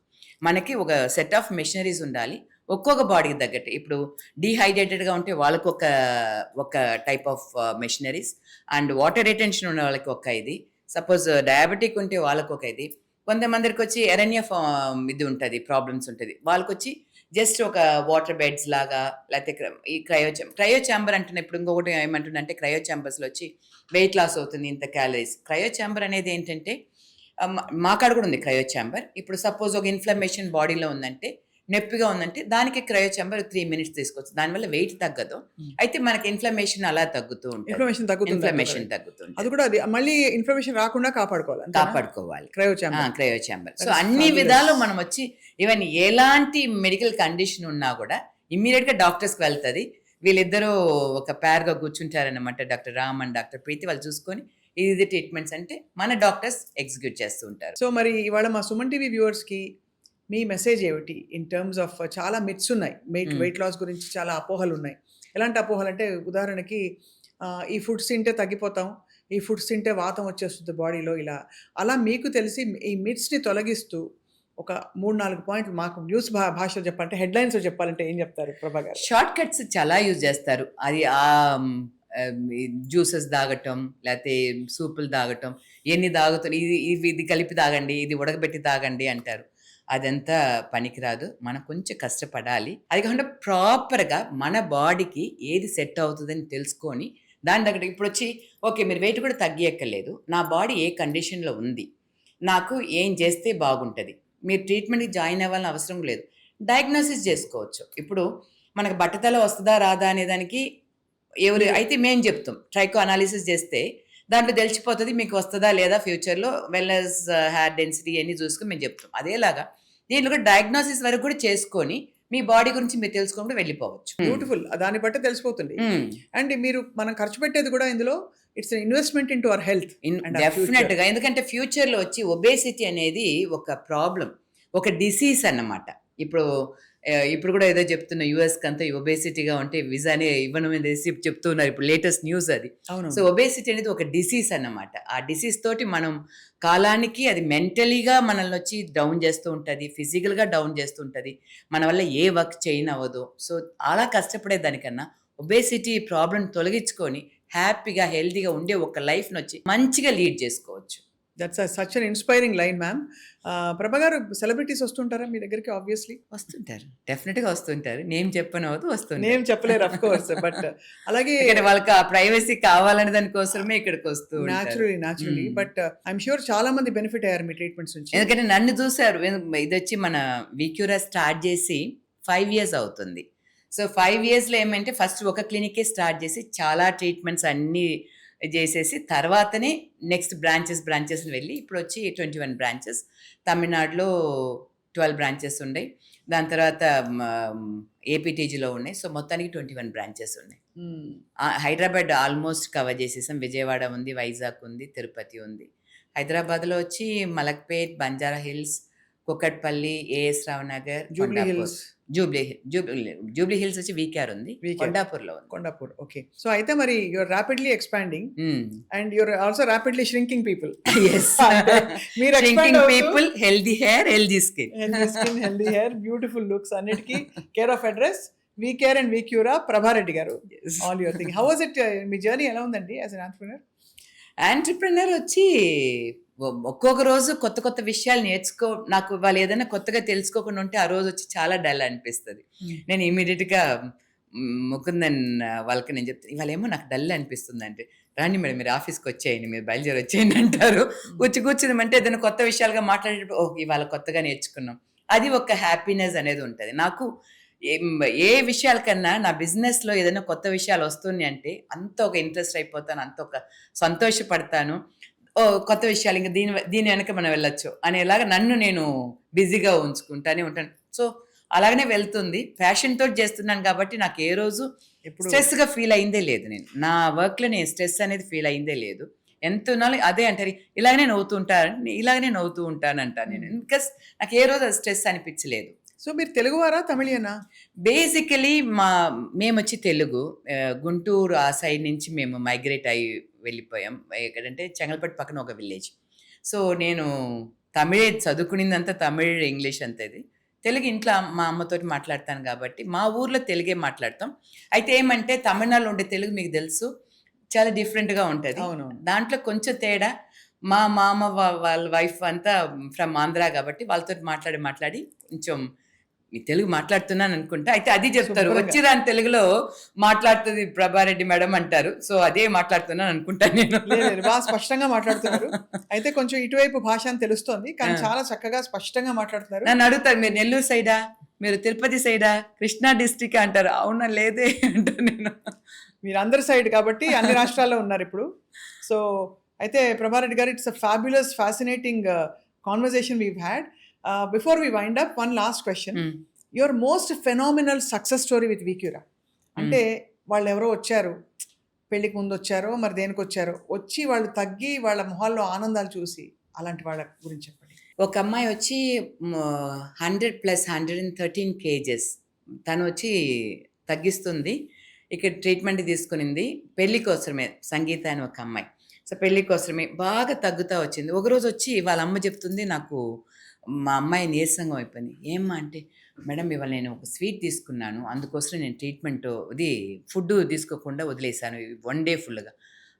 మనకి ఒక సెట్ ఆఫ్ మెషినరీస్ ఉండాలి ఒక్కొక్క బాడీకి తగ్గట్టు. ఇప్పుడు డీహైడ్రేటెడ్గా ఉంటే వాళ్ళకు ఒక type of machineries, and water retention ఉన్న వాళ్ళకి ఒక ఇది, సపోజ్ డయాబెటిక్ ఉంటే వాళ్ళకు ఒక ఇది, కొంతమందికి వచ్చి ఎరణ్య ఇది ఉంటుంది, ప్రాబ్లమ్స్ ఉంటుంది, వాళ్ళకి వచ్చి జస్ట్ ఒక వాటర్ బెడ్స్ లాగా, లేకపోతే ఈ క్రయో ఛాంబర్ అంటున్నా. ఇప్పుడు ఇంకొకటి ఏమంటుందంటే క్రయో ఛాంబర్స్లో వచ్చి వెయిట్ లాస్ అవుతుంది ఇంత క్యాలరీస్. క్రయో ఛాంబర్ అనేది ఏంటంటే మా కాడ కూడా ఉంది క్రయో ఛాంబర్. ఇప్పుడు సపోజ్ ఒక ఇన్ఫ్లమేషన్ బాడీలో ఉందంటే, నొప్పిగా ఉందంటే దానికి క్రయో ఛాంబర్ 3 minutes తీసుకోవచ్చు. దానివల్ల వెయిట్ తగ్గదు, అయితే మనకి ఇన్ఫ్లమేషన్ అలా తగ్గుతూ ఉంటుంది. ఇన్ఫ్లమేషన్ తగ్గుతుంది. అది కూడా అది మళ్ళీ ఇన్ఫ్లమేషన్ రాకుండా కాపాడుకోవాలి క్రయో ఛాంబర్. సో అన్ని విధాలు మనం వచ్చి ఈవెన్ ఎలాంటి మెడికల్ కండిషన్ ఉన్నా కూడా ఇమ్మీడియట్ గా డాక్టర్స్కి వెళ్తుంది. వీళ్ళిద్దరూ ఒక పేర్గా కూర్చుంటారన్నమాట, డాక్టర్ రామ్ అండ్ డాక్టర్ ప్రీతి. వాళ్ళు చూసుకొని ఇది ట్రీట్మెంట్స్ అంటే మన డాక్టర్స్ ఎగ్జిక్యూట్ చేస్తూ ఉంటారు. సో మరి ఇవాళ మా సుమన్ టీవీ వ్యూవర్స్కి మీ మెసేజ్ ఏమిటి ఇన్ టర్మ్స్ ఆఫ్ చాలా మిత్స్ ఉన్నాయి, వెయిట్ లాస్ గురించి చాలా అపోహలు ఉన్నాయి, ఎలాంటి అపోహలు అంటే ఉదాహరణకి ఈ ఫుడ్స్ తింటే తగ్గిపోతాం, ఈ ఫుడ్స్ తింటే వాతం వచ్చేస్తుంది బాడీలో ఇలా. అలా మీకు తెలిసి ఈ మిత్స్‌ని తొలగిస్తూ ఒక 3, 4 పాయింట్లు మాకు న్యూస్ భాషలో చెప్పాలంటే హెడ్‌లైన్స్‌లో చెప్పాలంటే ఏం చెప్తారు ప్రభా గారు? షార్ట్ కట్స్ చాలా యూజ్ చేస్తారు. అది జ్యూసెస్ తాగటం, లేతే సూపులు తాగటం, ఎన్ని తాగుతారు, ఇది కలిపి తాగండి, ఇది ఉడకబెట్టి తాగండి అంటారు. అదంతా పనికిరాదు. మనం కొంచెం కష్టపడాలి. అది కాకుండా ప్రాపర్‌గా మన బాడీకి ఏది సెట్ అవుతుందని తెలుసుకొని, దాని తగ్గట్టు ఇప్పుడొచ్చి ఓకే మీరు వెయిట్ కూడా తగ్గియక్కర్లేదు. నా బాడీ ఏ కండిషన్‌లో ఉంది, నాకు ఏం చేస్తే బాగుంటది. మీరు ట్రీట్మెంట్‌కి జాయిన్ అవ్వాల్సిన అవసరం లేదు. డయాగ్నోసిస్ చేసుకోవచ్చు. ఇప్పుడు మనకు బట్టతల వస్తదా రాదా అనే దానికి అయితే మేము చెప్తాం. ట్రైకో అనాలిసిస్ చేస్తే దాంట్లో తెలిసిపోతది మీకు వస్తదా లేదా ఫ్యూచర్‌లో వెల్‌నెస్, హెయిర్ డెన్సిటీ ఇయన్నీ చూసుకొని మేము చెప్తాం. అదేలాగా దీంట్లో కూడా డయాగ్నోసిస్ వరకు కూడా చేసుకొని మీ బాడీ గురించి మీరు తెలుసుకుంటూ వెళ్ళిపోవచ్చు. బ్యూటిఫుల్. దాన్ని బట్టే తెలిసిపోతుంది. హ్మ్. అండ్ మనం ఖర్చు పెట్టేది కూడా ఇందులో it's investment into our health and our future. డెఫినెట్‌గా. ఎందుకంటే ఫ్యూచర్‌లో వచ్చి ఒబేసిటీ అనేది ఒక ప్రాబ్లమ్. ఒక డిసీజ్ అన్నమాట. ఇప్పుడు కూడా ఏదో చెప్తున్న యూఎస్‌కంతా ఒబేసిటీగా ఉంటే విజానే ఇవ్వననేసి చెప్తూ ఉన్నారు. ఇప్పుడు లేటెస్ట్ న్యూస్ అది. అవును. సో ఒబేసిటీ అనేది ఒక డిసీజ్ అన్నమాట. ఆ డిసీజ్ తోటి మనం కాలానికి అది మెంటలీగా మనల్ని వచ్చి డౌన్ చేస్తూ ఉంటది. ఫిజికల్‌గా డౌన్ చేస్తూ ఉంటది. మన వల్ల ఏ వర్క్ చేయనవ్వదు. సో అలా కష్టపడే దానికన్నా ఒబేసిటీ ప్రాబ్లమ్ తొలగించుకొని హ్యాపీగా, హెల్తీగా ఉండే ఒక లైఫ్‌నొచ్చి మంచిగా లీడ్ చేసుకోవచ్చు. That's such an inspiring line ma'am. ప్రభా గారు సెలబ్రిటీస్ వస్తుంటారా మీ దగ్గరికి ఆబ్వియస్‌లీ? వస్తుంటారు. డెఫినిట్‌గా వస్తుంటారు. నేమ్ చెప్పనవద్దు వస్తుంటారు. నేమ్ చెప్పలేరు ఆఫ్ కోర్స్. బట్ అలాగే ఇక్కడ వాళ్ళకి ఆ ప్రైవసీ కావాలనే దానికోసమే ఇక్కడికి వస్తూ ఉంటారు. న్యాచురల్లీ బట్ ఐఎమ్ ష్యూర్ చాలా మంది బెనిఫిట్ అయ్యారు మీ ట్రీట్మెంట్స్ నుంచి. ఎందుకంటే నన్ను చూసారు. ఇదొచ్చి మన వీక్యూరా స్టార్ట్ చేసి 5 ఇయర్స్ అవుతుంది. సో 5 ఇయర్స్‌లో ఏమంటే ఫస్ట్ ఒక క్లినికే స్టార్ట్ చేసి చాలా ట్రీట్మెంట్స్ అన్నీ చేసేసి తర్వాతనే నెక్స్ట్ బ్రాంచెస్‌ని వెళ్ళి ఇప్పుడొచ్చి 21 బ్రాంచెస్. తమిళనాడులో 12 బ్రాంచెస్ ఉన్నాయి. దాని తర్వాత ఏపీటీజీలో ఉన్నాయి. సో మొత్తానికి 21 బ్రాంచెస్ ఉన్నాయి. హైదరాబాద్ ఆల్మోస్ట్ కవర్ చేసేసాం. విజయవాడ ఉంది, వైజాగ్ ఉంది, తిరుపతి ఉంది. హైదరాబాద్‌లో వచ్చి మలక్పేట్, బంజారా హిల్స్, కూకట్పల్లి, ఏఎస్ రావు నగర్, జూబ్లీ కొండాపూర్. హిల్స్. జూబ్లీ హిల్స్ వచ్చి వీకేఆర్ ఉంది. వీకేఆర్. కొండాపూర్‌లో ఉంది. కొండాపూర్. ఓకే. సో అయితే మరి you are rapidly expanding hmm. And you are also rapidly shrinking people. Yes. మీరు ఎక్స్‌పాండ్ థింకింగ్ అవుతూ people, healthy hair, healthy skin. Healthy skin, healthy hair, beautiful looks అన్నిటికీ care of address VCare and VCura Prabha Reddy గారు. All your thing. How was it? Me journey ఎలా ఉందండి యాస్ ఎన్ ఎంటర్‌ప్రెన్యూర్? ఎంటర్‌ప్రెన్యూర్ వచ్చి ఒక్కొక్క రోజు కొత్త కొత్త విషయాలు నాకు ఇవాళ ఏదైనా కొత్తగా తెలుసుకోకుండా ఉంటే ఆ రోజు వచ్చి చాలా డల్ అనిపిస్తది. నేను ఇమ్మీడియేట్‌గా ముకుందన్ వాళ్ళకి నేను చెప్తాను, ఇవాళేమో నాకు డల్ అనిపిస్తుందంటే, "రండి మేడం మీరు ఆఫీస్‌కి వచ్చేయండి, మీరు బయలుదేరి వచ్చేయండి" అంటారు. కూర్చుందామంటే ఏదైనా కొత్త విషయాలుగా మాట్లాడేటప్పుడు ఓహ్! ఇవాళ కొత్తగా నేర్చుకున్నాం. అది ఒక హ్యాపీనెస్ అనేది ఉంటది. నాకు ఏ విషయాల కన్నా నా బిజినెస్‌లో ఏదైనా కొత్త విషయాలు వస్తున్నాయి అంటే అంత ఒక ఇంట్రెస్ట్ అయిపోతాను. అంత ఒక సంతోషపడతాను. ఓహ్! కొత్త విషయాలు ఇంక దీని వెనక మనం వెళ్ళొచ్చు అనేలాగా నన్ను నేను బిజీగా ఉంచుకుంటానే ఉంటాను. సో అలాగనే వెళ్తుంది. ప్యాషన్ తోటి చేస్తున్నాను కాబట్టి నాకు ఏ రోజు ఎప్పుడు స్ట్రెస్‌గా ఫీల్ అయిందే లేదు నేను. నా వర్క్‌లో నేను స్ట్రెస్ అనేది ఫీల్ అయిందే లేదు. ఎంత ఉన్నాలో అదే అంటారు. ఇలాగనే నవ్వుతూ ఉంటానంటాను నేను. బికాస్ నాకు ఏ రోజు అది స్ట్రెస్ అనిపించలేదు. సో మీరు తెలుగువారా తమిళియనా? బేసికలీ మేమొచ్చి తెలుగు. గుంటూరు ఆ సైడ్ నుంచి మేము మైగ్రేట్ అయ్యి వెళ్ళిపోయాం. ఎక్కడంటే చెంగల్పట్టు పక్కన ఒక విలేజ్. సో నేను తమిళే చదువుకునిందంతా తమిళ్, ఇంగ్లీష్ అంతా ఇది. తెలుగు ఇంట్లో మా అమ్మతోటి మాట్లాడతాను కాబట్టి మా ఊర్లో తెలుగే మాట్లాడతాం. అయితే ఏమంటే తమిళనాడులో ఉండే తెలుగు మీకు తెలుసు చాలా డిఫరెంట్‌గా ఉంటది. అవునవును. దాంట్లో కొంచెం తేడా. మా మామ వాళ్ళ వైఫ్ అంతా ఫ్రమ్ ఆంధ్ర కాబట్టి వాళ్ళతోటి మాట్లాడి కొంచెం ఈ తెలుగు మాట్లాడుతున్నాను అనుకుంటా. అయితే అది చెప్తారు. శుభ్రంగా. వచ్చి రాని తెలుగులో మాట్లాడుతది ప్రభారెడ్డి మేడం అంటారు. సో అదే మాట్లాడుతున్నాను అనుకుంటా నేను. లేదు బాగా స్పష్టంగా మాట్లాడుతున్నారు. అయితే కొంచెం ఇటువైపు భాష అని తెలుస్తోంది. కానీ ఆ. చాలా చక్కగా స్పష్టంగా మాట్లాడుతున్నారు. నన్ను అడుగుతారు, మీరు నెల్లూరు సైడా, మీరు తిరుపతి సైడా, కృష్ణా డిస్ట్రిక్ట్ అంటారు. అవునా లేదే అంటాను నేను. మీరు అందరి సైడ్ కాబట్టి అన్ని రాష్ట్రాల్లో ఉన్నారు ఇప్పుడు. సో అయితే ప్రభారెడ్డి గారు it's a fabulous fascinating conversation we've had. Before we wind up one last question. Hmm. Your most phenomenal success story with VCura. అంటే వాళ్ళు ఎవరో వచ్చారు, పెళ్ళికి ముందు వచ్చారో మరి దేనికి వచ్చారో, వచ్చి వాళ్ళు తగ్గి వాళ్ళ మొహాల్లో ఆనందాలు చూసి అలాంటి వాళ్ళ గురించి చెప్పండి. ఒక అమ్మాయి వచ్చి 100 + 113 కేజెస్ తను వచ్చి తగ్గిస్తుంది. ఇక్కడ ట్రీట్మెంట్ తీసుకునింది పెళ్లి కోసమే, సంగీత అని ఒక అమ్మాయి. సో పెళ్లి కోసమే బాగా తగ్గుతా వచ్చింది. ఒకరోజు వచ్చి వాళ్ళ అమ్మ చెప్తుంది, నాకు మా అమ్మాయి నీరసంగా అయిపోయింది. ఏమ్మా అంటే, మేడం ఇవాళ నేను ఒక స్వీట్ తీసుకున్నాను, అందుకోసం నేను ట్రీట్మెంట్ ఇది ఫుడ్ తీసుకోకుండా వదిలేశాను 1 డే ఫుల్గా.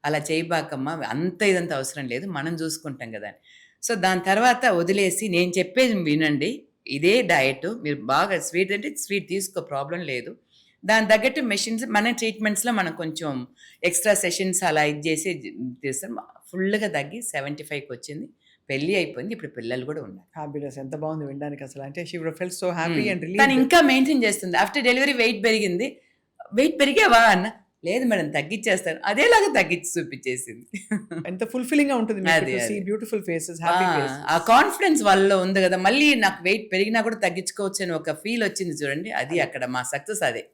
అలా చేయబాకమ్మా, అంత ఇదంతా అవసరం లేదు, మనం చూసుకుంటాం కదా అని. సో దాని తర్వాత వదిలేసి, నేను చెప్పేది వినండి, ఇదే డయట్, మీరు బాగా స్వీట్ అంటే స్వీట్ తీసుకో, ప్రాబ్లం లేదు, దాని తగ్గట్టు మెషిన్స్ మన ట్రీట్మెంట్స్లో మనం కొంచెం ఎక్స్ట్రా సెషన్స్ అలా ఇది చేసి చేస్తాం. ఫుల్గా తగ్గి 75కి వచ్చింది, పెళ్ళి అయిపోయింది, ఇప్పుడు పిల్లలు కూడా ఉన్నారు. హ్యాపీనెస్ ఎంత బాగుంది వినడానికి అసలు. అంటే she would felt so happy and తను రిలీవ్డ్. ఇంకా మెయింటైన్ చేస్తుంది. ఆఫ్టర్ డెలివరీ వెయిట్ పెరిగింది. వెయిట్ పెరిగావా అన్న, లేదు మేడం తగ్గించేస్తాను, అదేలాగా తగ్గించి చూపించేసింది. ఎంత ఫుల్ఫిల్లింగ్ గా ఉంటుంది అదే, అదే. Beautiful faces, happy faces. ఆ కాన్ఫిడెన్స్ వాళ్ళలో ఉంది కదా, మళ్ళీ నాకు వెయిట్ పెరిగినా కూడా తగ్గించుకోవచ్చు అని ఒక ఫీల్ వచ్చింది చూడండి, అది అక్కడ మా సక్సెస్ అదే.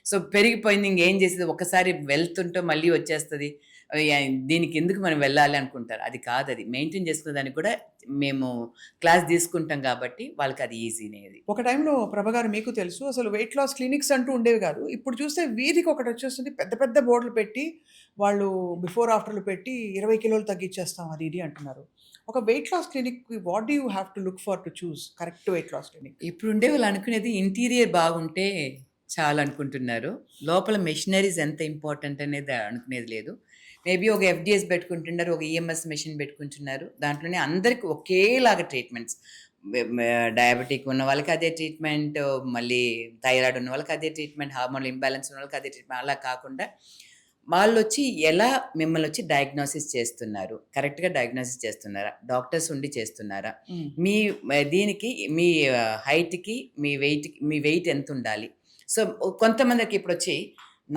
సో పెరిగిపోయింది, ఇంకేం చేసేది, ఒకసారి వెళ్తుంటే మళ్ళీ వచ్చేస్తుంది, దీనికి ఎందుకు మనం వెళ్ళాలి అనుకుంటారు. అది కాదు, అది మెయింటైన్ చేసుకునే దానికి కూడా మేము క్లాస్ తీసుకుంటాం కాబట్టి వాళ్ళకి అది ఈజీనే. అది ఒక టైంలో ప్రభ గారు మీకు తెలుసు అసలు వెయిట్ లాస్ క్లినిక్స్ అంటూ ఉండేవి కాదు. ఇప్పుడు చూస్తే వీధికి ఒకటి వచ్చేస్తుంది, పెద్ద పెద్ద బోర్డులు పెట్టి వాళ్ళు బిఫోర్ ఆఫ్టర్లు పెట్టి 20 కిలోలు తగ్గించేస్తాం అది ఇది అంటున్నారు. ఒక weight loss clinic what do you have to look for to choose correct weight loss clinic? ఇప్పుడు ఉండే వాళ్ళు అనుకునేది ఇంటీరియర్ బాగుంటే చాలా అనుకుంటున్నారు, లోపల మెషినరీస్ ఎంత ఇంపార్టెంట్ అనేది అనుకునేది లేదు. మేబీ ఒక FDS పెట్టుకుంటున్నారు, ఒక EMS మెషిన్ పెట్టుకుంటున్నారు, దాంట్లోనే అందరికి ఒకేలాగా ట్రీట్మెంట్స్, డయాబెటిక్ ఉన్న వాళ్ళకి అదే ట్రీట్మెంట్, మళ్ళీ థైరాయిడ్ ఉన్న వాళ్ళకి అదే ట్రీట్మెంట్, హార్మోన్ ఇంబ్యాలెన్స్ ఉన్న వాళ్ళకి అదే ట్రీట్మెంట్. అలా కాకుండా వాళ్ళు వచ్చి ఎలా మిమ్మల్ని వచ్చి డయాగ్నోసిస్ చేస్తున్నారు, కరెక్ట్గా డయాగ్నోసిస్ చేస్తున్నారా, డాక్టర్స్ ఉండి చేస్తున్నారా, మీ దీనికి మీ హైట్కి మీ వెయిట్ ఎంత ఉండాలి. సో కొంతమందికి ఇప్పుడు వచ్చి,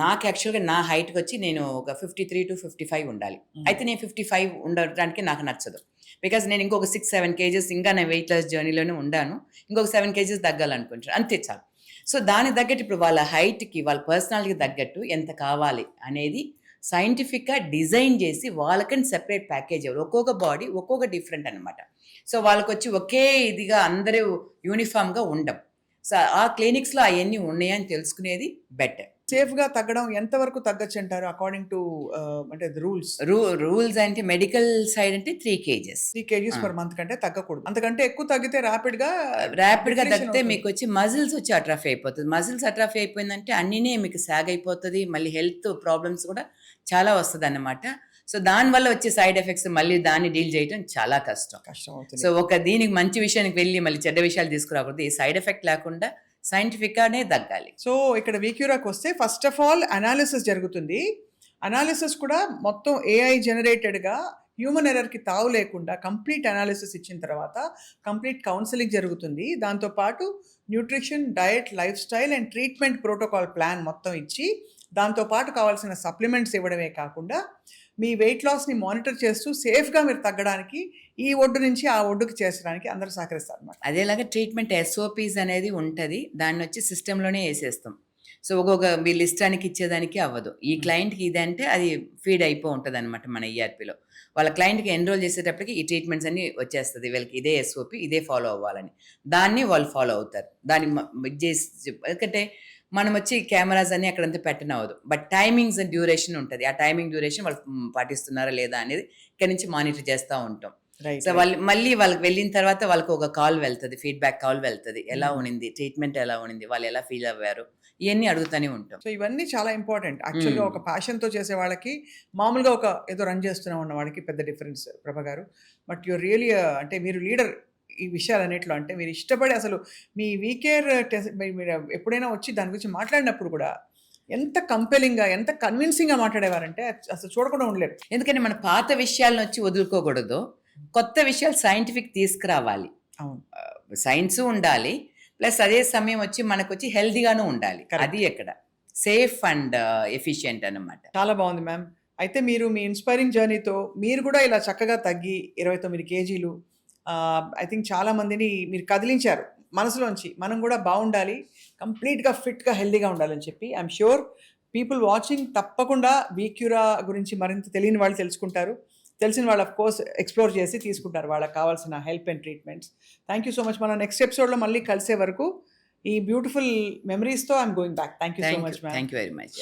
నాకు యాక్చువల్గా నా హైట్కి వచ్చి నేను ఒక 53 to 55 ఉండాలి. అయితే నేను 55 ఉండడానికి నాకు నచ్చదు, బికాజ్ నేను ఇంకొక 6-7 kgs ఇంకా నేను వెయిట్ లాస్ జర్నీలోనే ఉండాను, ఇంకొక 7 kgs తగ్గాలనుకుంటున్నాను, అంతే చాలు. సో దానికి తగ్గట్టు ఇప్పుడు వాళ్ళ హైట్కి, వాళ్ళ పర్సనాలిటీకి తగ్గట్టు ఎంత కావాలి అనేది సైంటిఫిక్గా డిజైన్ చేసి వాళ్ళకని సెపరేట్ ప్యాకేజ్ ఇవ్వాలి. ఒక్కొక్క బాడీ ఒక్కొక్క డిఫరెంట్ అనమాట. సో వాళ్ళకి వచ్చి ఒకే ఇదిగా అందరూ యూనిఫామ్గా ఉండం. సో ఆ క్లినిక్స్లో అవన్నీ ఉన్నాయని తెలుసుకునేది బెటర్. సేఫ్ గా తగ్గడం ఎంత వరకు తగ్గచ్చు అంటారు అకార్డింగ్ టు అంటే రూల్స్? రూల్స్ అంటే మెడికల్ సైడ్ అంటే 3 kgs 3 kgs పర్ మంత్ కంటే తగ్గకూడదు. అంతకంటే ఎక్కువ తగ్గితే ర్యాపిడ్ గా తగ్గితే మీకు వచ్చి మజిల్స్ వచ్చి అట్రాఫీ అయిపోతుంది. మజిల్స్ అట్రాఫీ అయిపోయిందంటే అన్నినే మీకు సాగ్ అయిపోతుంది, మళ్ళీ హెల్త్ ప్రాబ్లమ్స్ కూడా చాలా వస్తుంది అన్నమాట. సో దానివల్ల వచ్చే సైడ్ ఎఫెక్ట్స్ మళ్ళీ దాన్ని డీల్ చేయడం చాలా కష్టం అవుతుంది. సో ఒక దీనికి మంచి విషయానికి వెళ్ళి మళ్ళీ చెడ్డ విషయాలు తీసుకురాకూడదు, ఈ సైడ్ ఎఫెక్ట్ లేకుండా సైంటిఫిక్గానే తగ్గాలి. సో ఇక్కడ వీక్యూరాకి వస్తే ఫస్ట్ ఆఫ్ ఆల్ అనాలిసిస్ జరుగుతుంది. అనాలిసిస్ కూడా మొత్తం AI జనరేటెడ్గా హ్యూమన్ ఎర్రర్కి తావు లేకుండా కంప్లీట్ అనాలిసిస్ ఇచ్చిన తర్వాత కంప్లీట్ కౌన్సిలింగ్ జరుగుతుంది. దాంతోపాటు nutrition, diet, life style and treatment protocol plan మొత్తం ఇచ్చి దాంతోపాటు కావాల్సిన సప్లిమెంట్స్ ఇవ్వడమే కాకుండా మీ వెయిట్ లాస్ని మానిటర్ చేస్తూ సేఫ్గా మీరు తగ్గడానికి ఈ ఒడ్డు నుంచి ఆ ఒడ్డుకి చేర్చడానికి అందరూ సహకరిస్తారు అన్నమాట. అదేలాగా ట్రీట్మెంట్ SOPs అనేది ఉంటుంది, దాన్ని వచ్చి సిస్టంలోనే వేసేస్తాం. సో ఒక్కొక్క వీళ్ళు ఇష్టానికి ఇచ్చేదానికి అవ్వదు. ఈ క్లయింట్కి ఇదంటే అది ఫీడ్ అయిపో ఉంటుంది అనమాట మన ERPలో. వాళ్ళ క్లయింట్కి ఎన్రోల్ చేసేటప్పటికి ఈ ట్రీట్మెంట్స్ అన్ని వచ్చేస్తుంది, వీళ్ళకి ఇదే SOP ఇదే ఫాలో అవ్వాలని, దాన్ని వాళ్ళు ఫాలో అవుతారు. దాన్ని ఇది చేసి ఎందుకంటే మనం వచ్చి కెమెరాస్ అన్ని అక్కడంతా పెట్టనవదు, బట్ టైమింగ్స్ అండ్ డ్యూరేషన్ ఉంటుంది. ఆ టైమింగ్ డ్యూరేషన్ వాళ్ళు పాటిస్తున్నారా లేదా అనేది ఇక్కడ నుంచి మానిటర్ చేస్తూ ఉంటాం. సో వాళ్ళు మళ్ళీ వాళ్ళకి వెళ్ళిన తర్వాత వాళ్ళకి ఒక కాల్ వెళ్తుంది, ఫీడ్బ్యాక్ కాల్ వెళ్తుంది, ఎలా ఉనింది ట్రీట్మెంట్, ఎలా ఉనింది, వాళ్ళు ఎలా ఫీల్ అవ్వారు, ఇవన్నీ అడుగుతూనే ఉంటాం. సో ఇవన్నీ చాలా ఇంపార్టెంట్. యాక్చువల్గా ఒక ప్యాషన్తో చేసే వాళ్ళకి, మామూలుగా ఒక ఏదో రన్ చేస్తూనే ఉన్న వాళ్ళకి పెద్ద డిఫరెన్స్ ప్రభ గారు. బట్ యూర్ రియలీ అంటే మీరు లీడర్ ఈ విషయాలన్నిట్లో. అంటే మీరు ఇష్టపడి అసలు మీ వీకేర్ మీరు ఎప్పుడైనా వచ్చి దాని గురించి మాట్లాడినప్పుడు కూడా ఎంత కంపెలింగ్గా, ఎంత కన్విన్సింగ్గా మాట్లాడేవారంటే అసలు చూడకుండా ఉండలేరు. ఎందుకంటే మన పాత విషయాలను వచ్చి వదులుకోకూడదు, కొత్త విషయాలు సైంటిఫిక్ తీసుకురావాలి. అవును, సైన్స్ ఉండాలి, ప్లస్ అదే సమయం వచ్చి మనకు వచ్చి హెల్తీగాను ఉండాలి. అది ఎక్కడ సేఫ్ అండ్ ఎఫిషియెంట్ అన్నమాట. చాలా బాగుంది మ్యామ్. అయితే మీరు మీ ఇన్స్పైరింగ్ జర్నీతో మీరు కూడా ఇలా చక్కగా తగ్గి 29 kgs ఐ థింక్ చాలా మందిని మీరు కదిలించారు మనసులోంచి. మనం కూడా బాగుండాలి, కంప్లీట్గా ఫిట్గా హెల్తీగా ఉండాలని చెప్పి. ఐఎమ్ ష్యూర్ పీపుల్ వాచింగ్ తప్పకుండా వీక్యూరా గురించి మరింత తెలియని వాళ్ళు తెలుసుకుంటారు, తెలిసిన వాళ్ళు ఆఫ్ కోర్స్ ఎక్స్ప్లోర్ చేసి తీసుకుంటారు వాళ్ళకి కావాల్సిన help and treatments. Thank you so much. మనం నెక్స్ట్ ఎపిసోడ్లో మళ్ళీ కలిసే వరకు ఈ బ్యూటిఫుల్ మెమరీస్తో I'm going back. Thank you so much ma'am. Thank you very much.